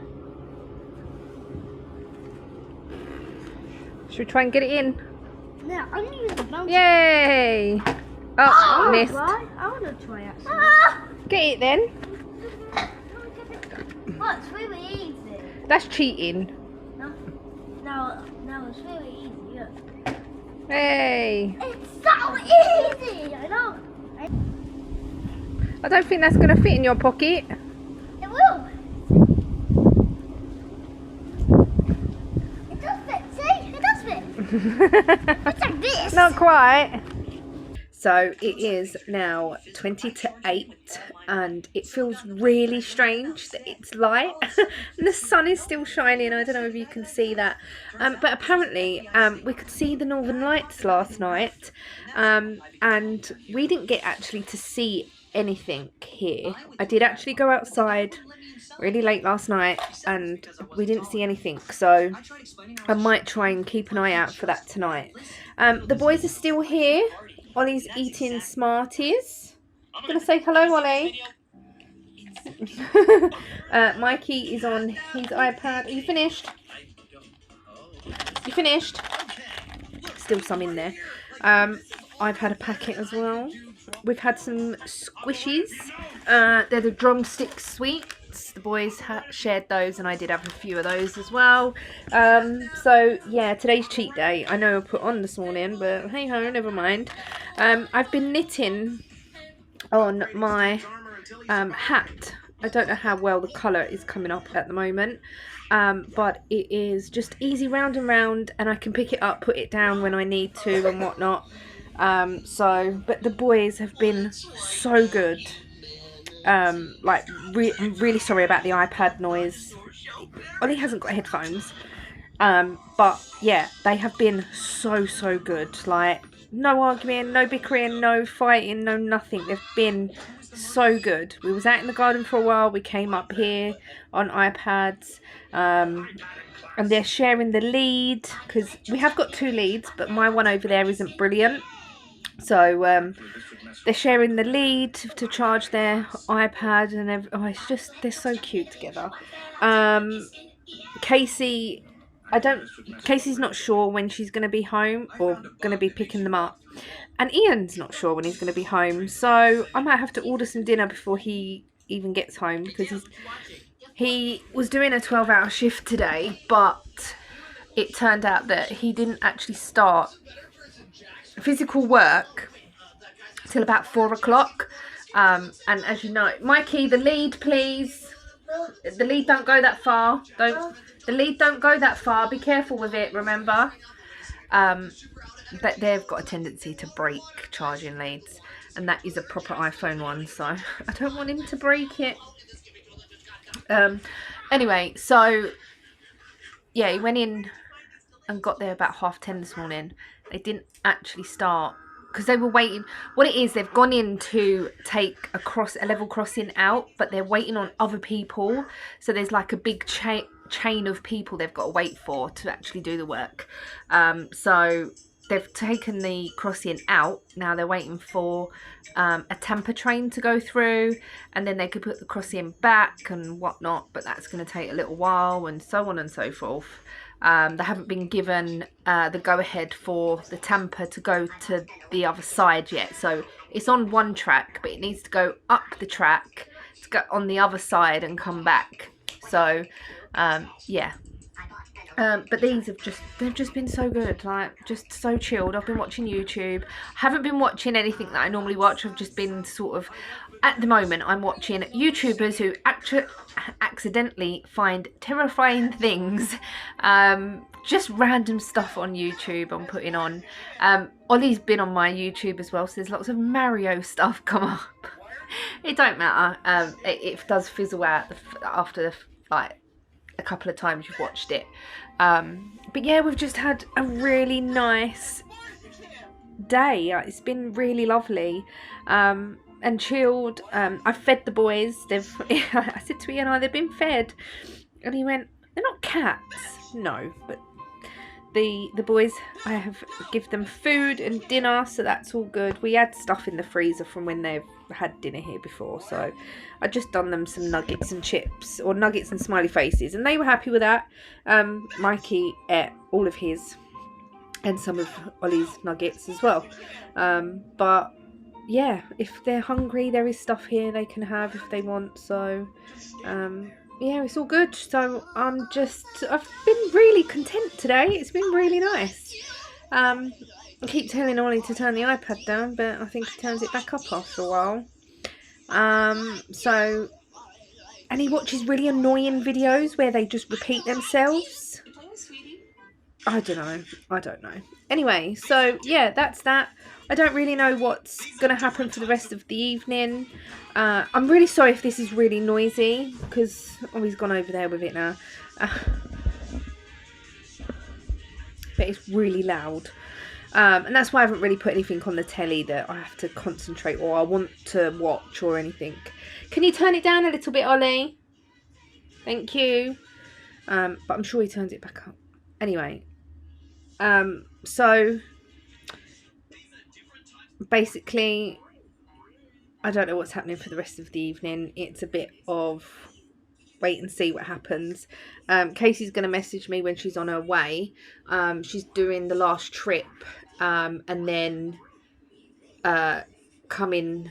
Should we try and get it in? No, I'm gonna use the bounce. Yay! Oh, missed. I wanna try actually. Get it then. Oh, it's really easy. That's cheating. No, it's really easy. Look. Hey! It's so easy. I know. I don't think that's going to fit in your pocket. It will. It does fit. See, it does fit. It's like this. Not quite. So it is now 20 to 8 and it feels really strange that it's light and the sun is still shining. I don't know if you can see that, but apparently we could see the northern lights last night, and we didn't get actually to see anything here. I did actually go outside really late last night and we didn't see anything, so I might try and keep an eye out for that tonight. The boys are still here. Ollie's eating Smarties. I'm gonna say hello, Ollie. Mikey is on his iPad. Are you finished? You finished? Still some in there. I've had a packet as well. We've had some squishies. They're the drumstick sweet. bits. The boys shared those, and I did have a few of those as well. So yeah, today's cheat day. I know I put on this morning, but hey ho, never mind. I've been knitting on my hat. I don't know how well the colour is coming up at the moment, but it is just easy round and round, and I can pick it up, put it down when I need to and whatnot. But the boys have been so good. I'm really sorry about the iPad noise. Ollie hasn't got headphones, but yeah, they have been so good. Like, no arguing, no bickering, no fighting, no nothing. They've been so good. We was out in the garden for a while. We came up here on iPads, and they're sharing the lead, because we have got 2 leads, but my one over there isn't brilliant. So they're sharing the lead to charge their iPad, and it's just, they're so cute together. Casey's not sure when she's going to be home or going to be picking them up, and Ian's not sure when he's going to be home, so I might have to order some dinner before he even gets home, because he was doing a 12-hour shift today, but it turned out that he didn't actually start physical work till about 4 o'clock. And as you know, Mikey, the lead, please. The lead don't go that far. The lead don't go that far. Be careful with it, remember. But they've got a tendency to break charging leads, and that is a proper iPhone one, so I don't want him to break it. Anyway, so yeah, he went in and got there about 10:30 this morning. They didn't actually start because they were waiting. What it is, they've gone in to take a level crossing out, but they're waiting on other people. So there's like a big chain of people they've got to wait for to actually do the work. So they've taken the crossing out. Now they're waiting for a temper train to go through, and then they could put the crossing back and whatnot, but that's going to take a little while, and so on and so forth. They haven't been given the go-ahead for the temper to go to the other side yet. So it's on one track, but it needs to go up the track to go on the other side and come back. So, yeah. But they've just been so good, like, just so chilled. I've been watching YouTube. I haven't been watching anything that I normally watch. I've just been sort of, at the moment, I'm watching YouTubers who accidentally find terrifying things. Just random stuff on YouTube I'm putting on. Ollie's been on my YouTube as well, so there's lots of Mario stuff come up. It don't matter. It does fizzle out after, like, a couple of times you've watched it. But yeah, we've just had a really nice day. It's been really lovely and chilled. I fed the boys. I said to Ian, they've been fed, and he went, they're not cats. No, but the boys, I have give them food and dinner, so that's all good. We had stuff in the freezer from when they've had dinner here before, so I just done them some nuggets and chips, or nuggets and smiley faces, and they were happy with that. Mikey ate all of his and some of Ollie's nuggets as well. But yeah, if they're hungry, there is stuff here they can have if they want. So yeah, it's all good. So I've been really content today. It's been really nice. I keep telling Ollie to turn the iPad down, but I think he turns it back up after a while. And he watches really annoying videos where they just repeat themselves. I don't know. Anyway, so yeah, that's that. I don't really know what's going to happen for the rest of the evening. I'm really sorry if this is really noisy, because he's gone over there with it now. But it's really loud. And that's why I haven't really put anything on the telly that I have to concentrate or I want to watch or anything. Can you turn it down a little bit, Ollie? Thank you. But I'm sure he turns it back up. Anyway. So basically, I don't know what's happening for the rest of the evening. It's a bit of wait and see what happens. Casey's going to message me when she's on her way. She's doing the last trip, and then coming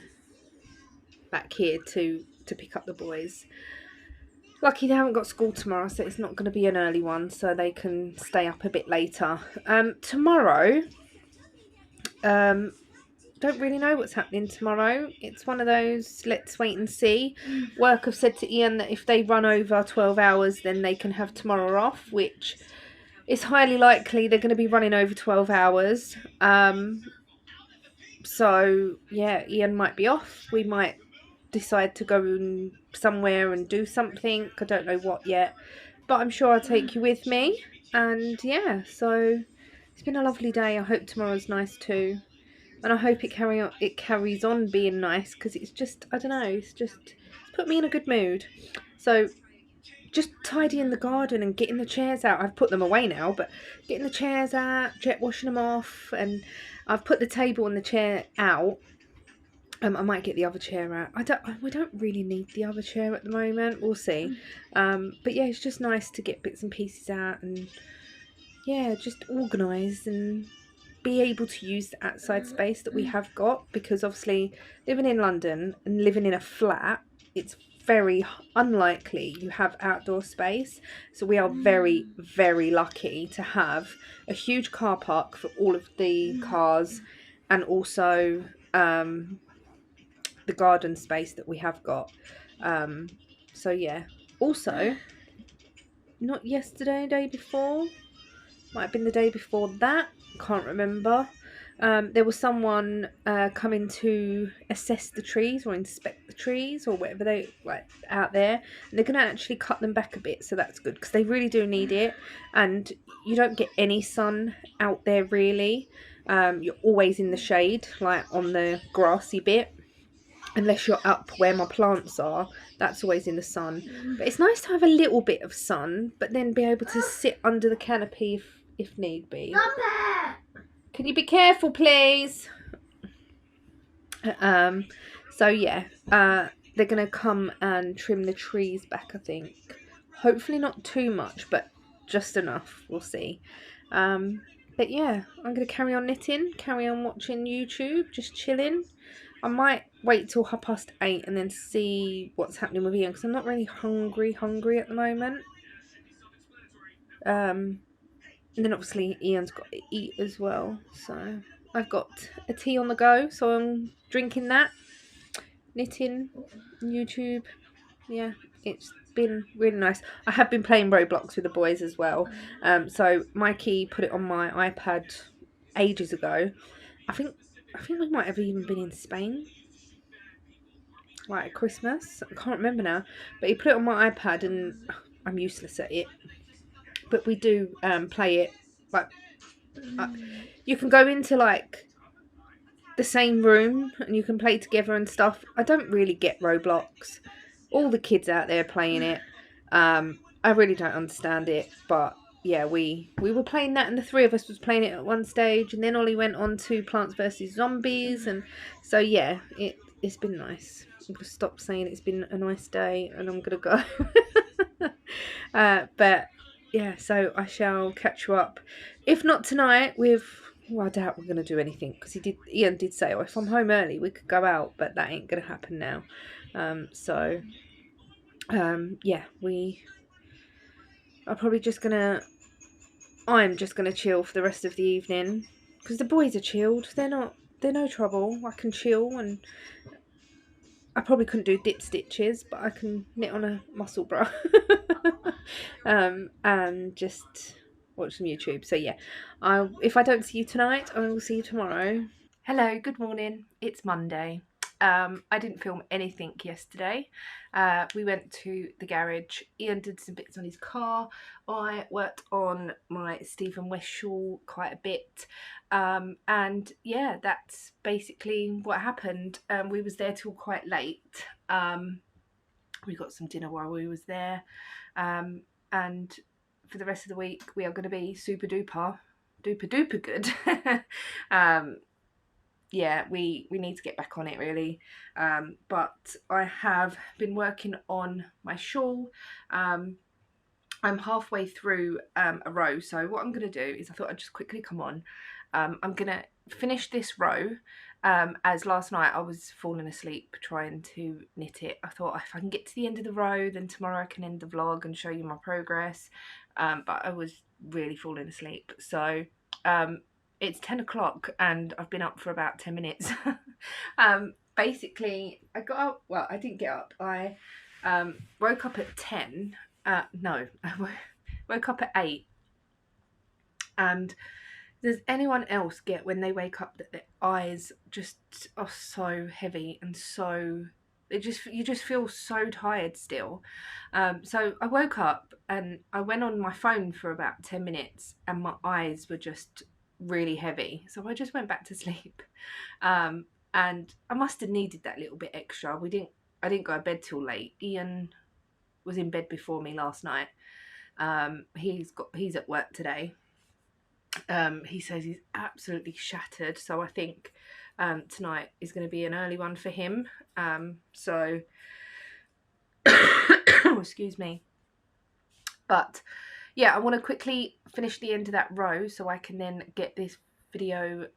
back here to pick up the boys. Lucky they haven't got school tomorrow, so it's not going to be an early one, so they can stay up a bit later. Tomorrow, don't really know what's happening tomorrow. It's one of those, let's wait and see. Work have said to Ian that if they run over 12 hours, then they can have tomorrow off, which is highly likely they're going to be running over 12 hours. So, yeah, Ian might be off. We might decide to go somewhere and do something. I don't know what yet, but I'm sure I'll take you with me. And yeah, so it's been a lovely day. I hope tomorrow's nice too. And I hope it carries on being nice, because it's just, I don't know, it's put me in a good mood. So just tidying the garden and getting the chairs out. I've put them away now, but getting the chairs out, jet washing them off, and I've put the table and the chair out. I might get the other chair out. We don't really need the other chair at the moment. We'll see. But yeah, it's just nice to get bits and pieces out and yeah, just organise and be able to use the outside space that we have got, because obviously living in London and living in a flat, it's very unlikely you have outdoor space. So we are very, very lucky to have a huge car park for all of the cars, and also the garden space that we have got. So yeah, also not yesterday, day before, might have been the day before that, can't remember, there was someone coming to assess the trees or inspect the trees or whatever they like out there, and they're going to actually cut them back a bit, so that's good because they really do need it. And you don't get any sun out there really. You're always in the shade, like on the grassy bit, unless you're up where my plants are. That's always in the sun. But it's nice to have a little bit of sun, but then be able to sit under the canopy if need be. Can you be careful, please? So yeah, they're gonna come and trim the trees back, I think. Hopefully not too much, but just enough. We'll see. But yeah, I'm gonna carry on knitting, carry on watching YouTube, just chilling. I might wait till 8:30 and then see what's happening with Ian, because I'm not really hungry at the moment. And then obviously Ian's got to eat as well, so I've got a tea on the go, so I'm drinking that, knitting, YouTube. Yeah, it's been really nice. I have been playing Roblox with the boys as well. So Mikey put it on my iPad ages ago. I think we might have even been in Spain, like at Christmas. I can't remember now, but he put it on my iPad, and I'm useless at it. But we do play it. Like you can go into like the same room and you can play together and stuff. I don't really get Roblox. All the kids out there playing it. I really don't understand it, but yeah, we were playing that, and the three of us was playing it at one stage, and then Ollie went on to Plants vs Zombies, and so yeah, it's been nice. I'm gonna stop saying it's been a nice day, and I'm gonna go. But yeah, so I shall catch you up, if not tonight, with, well, I doubt we're going to do anything, because Ian did say, oh, if I'm home early we could go out, but that ain't going to happen now. Yeah, I'm just gonna chill for the rest of the evening, because the boys are chilled. They're no trouble. I can chill, and I probably couldn't do dip stitches, but I can knit on a muscle bra. And just watch some YouTube. So yeah, if I don't see you tonight, I will see you tomorrow. Hello, good morning. It's Monday. I didn't film anything yesterday. We went to the garage. Ian did some bits on his car. I worked on my Stephen West shawl quite a bit. And yeah, that's basically what happened. We was there till quite late. We got some dinner while we was there. And for the rest of the week, we are going to be super duper good. Yeah, we need to get back on it really. But I have been working on my shawl. I'm halfway through a row, so what I'm going to do is, I thought I'd just quickly come on. I'm going to finish this row, as last night I was falling asleep trying to knit it. I thought if I can get to the end of the row, then tomorrow I can end the vlog and show you my progress. But I was really falling asleep. So it's 10 o'clock and I've been up for about 10 minutes. Basically, I got up, well, I didn't get up. I woke up at 10. No, I woke up at 8. And does anyone else get when they wake up that their eyes just are so heavy and so you just feel so tired still? So I woke up and I went on my phone for about 10 minutes and my eyes were just really heavy, so I just went back to sleep. And I must have needed that little bit extra. I didn't go to bed till late. Ian was in bed before me last night. He's at work today. He says he's absolutely shattered, so I think tonight is going to be an early one for him. So excuse me. But yeah, I want to quickly finish the end of that row so I can then get this video.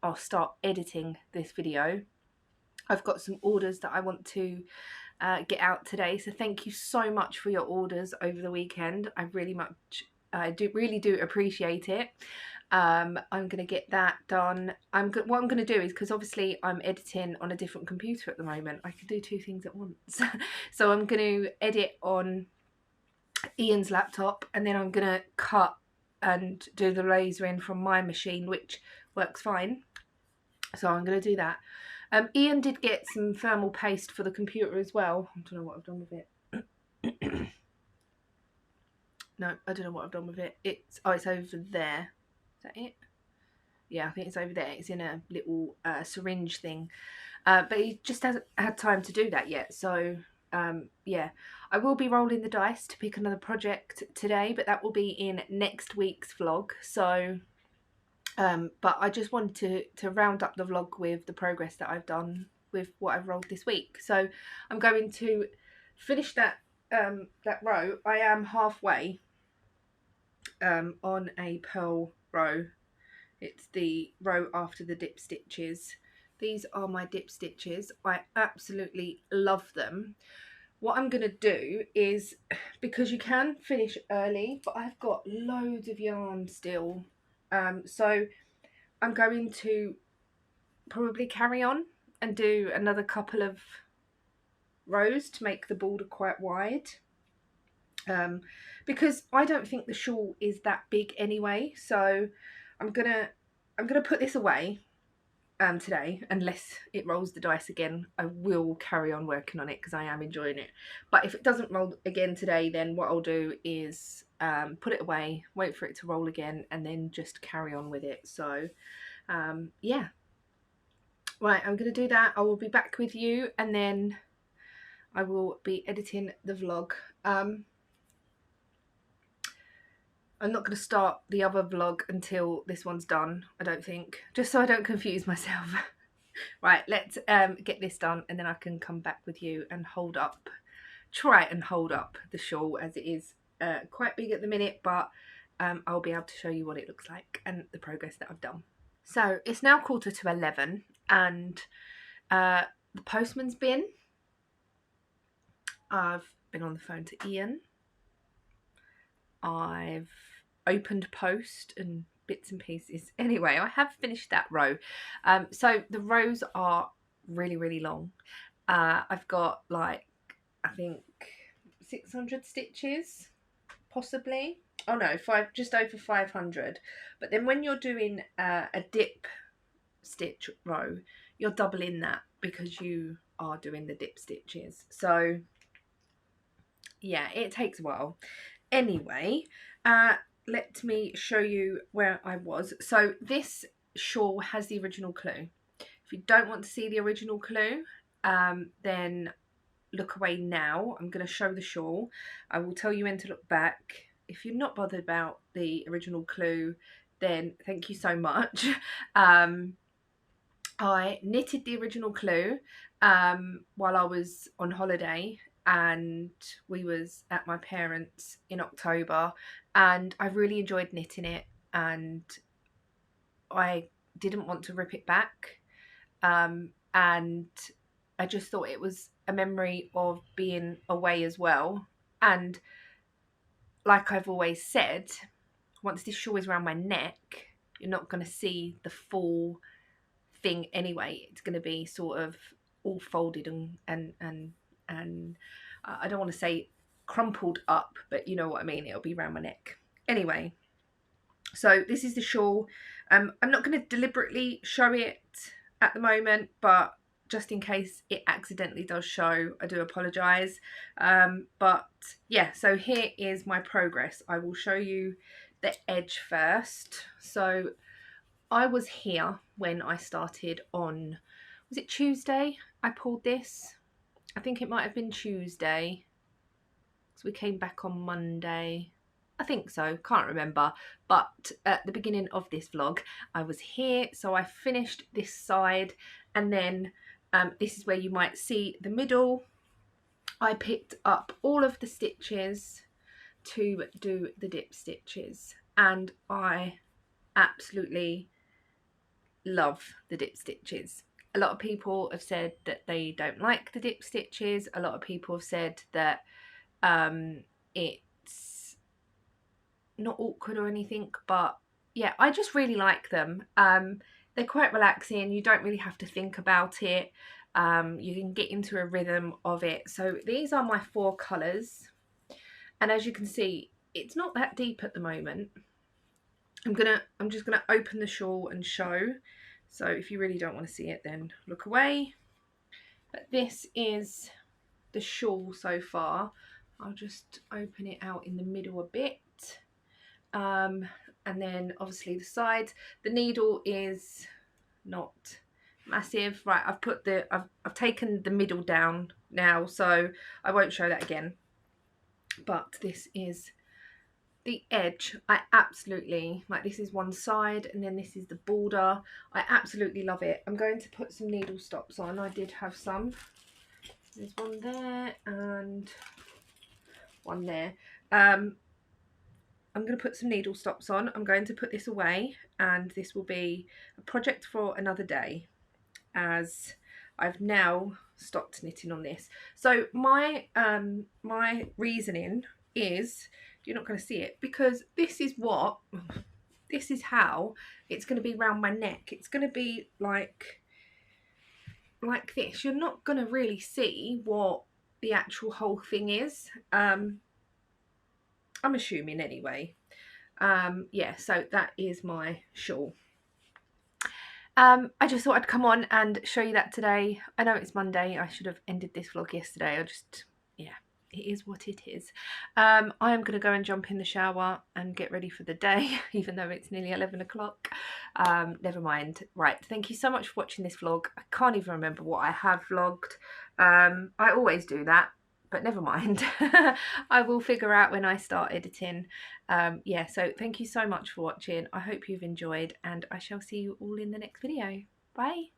I'll start editing this video. I've got some orders that I want to get out today, so thank you so much for your orders over the weekend. I really do appreciate it. I'm gonna get that done. What I'm gonna do is, because obviously I'm editing on a different computer at the moment, I can do two things at once. So I'm gonna edit on Ian's laptop and then I'm gonna cut and do the lasering from my machine, which works fine. So I'm gonna do that. Ian did get some thermal paste for the computer as well. I don't know what I've done with it. No, I don't know what I've done with it. It's over there. Is that it? Yeah, I think it's over there. It's in a little syringe thing. But he just hasn't had time to do that yet. So, yeah. I will be rolling the dice to pick another project today, but that will be in next week's vlog. So, but I just wanted to round up the vlog with the progress that I've done with what I've rolled this week. So I'm going to finish that that row. I am halfway on a pearl row. It's the row after the dip stitches. These are my dip stitches. I absolutely love them. What I'm going to do is, because you can finish early, but I've got loads of yarn still. So I'm going to probably carry on and do another couple of rows to make the border quite wide. Because I don't think the shawl is that big anyway, so I'm gonna put this away today. Unless it rolls the dice again, I will carry on working on it because I am enjoying it. But if it doesn't roll again today, then what I'll do is put it away, wait for it to roll again, and then just carry on with it. So yeah, right, I'm gonna do that. I will be back with you and then I will be editing the vlog. I'm not going to start the other vlog until this one's done, I don't think, just so I don't confuse myself. Right, let's get this done and then I can come back with you and try and hold up the shawl, as it is quite big at the minute, but I'll be able to show you what it looks like and the progress that I've done. So it's now 11:15 and the postman's been. I've been on the phone to Ian. I've opened post and bits and pieces. Anyway, I have finished that row. So the rows are really, really long. I've got like, I think 600 stitches, possibly. Oh no, just over 500. But then when you're doing a dip stitch row, you're doubling that because you are doing the dip stitches. So yeah, it takes a while. Anyway, let me show you where I was. So this shawl has the original clue. If you don't want to see the original clue, then look away now. I'm going to show the shawl. I will tell you when to look back. If you're not bothered about the original clue, then thank you so much. I knitted the original clue while I was on holiday, and we was at my parents' in October, and I really enjoyed knitting it, and I didn't want to rip it back, and I just thought it was a memory of being away as well. And like I've always said, once this shawl is around my neck, you're not going to see the full thing anyway. It's going to be sort of all folded and I don't want to say crumpled up, but you know what I mean. It'll be around my neck anyway. So this is the shawl. I'm not going to deliberately show it at the moment, but just in case it accidentally does show, I do apologise. But yeah, so here is my progress. I will show you the edge first. So I was here when I started on, was it Tuesday I pulled this? I think it might have been Tuesday. So we came back on Monday. I think so, can't remember. But at the beginning of this vlog, I was here. So I finished this side, and then this is where you might see the middle. I picked up all of the stitches to do the dip stitches, and I absolutely love the dip stitches. A lot of people have said that they don't like the dip stitches. A lot of people have said that it's not awkward or anything, but yeah, I just really like them. They're quite relaxing. You don't really have to think about it. You can get into a rhythm of it. So these are my 4 colours, and as you can see, it's not that deep at the moment. I'm just gonna open the shawl and show. So if you really don't want to see it, then look away. But this is the shawl so far. I'll just open it out in the middle a bit. And then obviously the sides. The needle is not massive. Right, I've taken the middle down now, so I won't show that again. But this is the edge. I absolutely like. This is one side, and then this is the border. I absolutely love it. I'm going to put some needle stops on. I did have some. There's one there and one there. I'm going to put some needle stops on. I'm going to put this away, and this will be a project for another day, as I've now stopped knitting on this. So my my reasoning is, you're not going to see it, because this is how it's going to be around my neck. It's going to be like this. You're not going to really see what the actual whole thing is. I'm assuming anyway. Yeah, so that is my shawl. I just thought I'd come on and show you that today. I know it's Monday. I should have ended this vlog yesterday. Yeah, it is what it is. I am going to go and jump in the shower and get ready for the day, even though it's nearly 11 o'clock. Never mind. Right, thank you so much for watching this vlog. I can't even remember what I have vlogged. I always do that, but never mind. I will figure out when I start editing. Yeah, so thank you so much for watching. I hope you've enjoyed, and I shall see you all in the next video. Bye.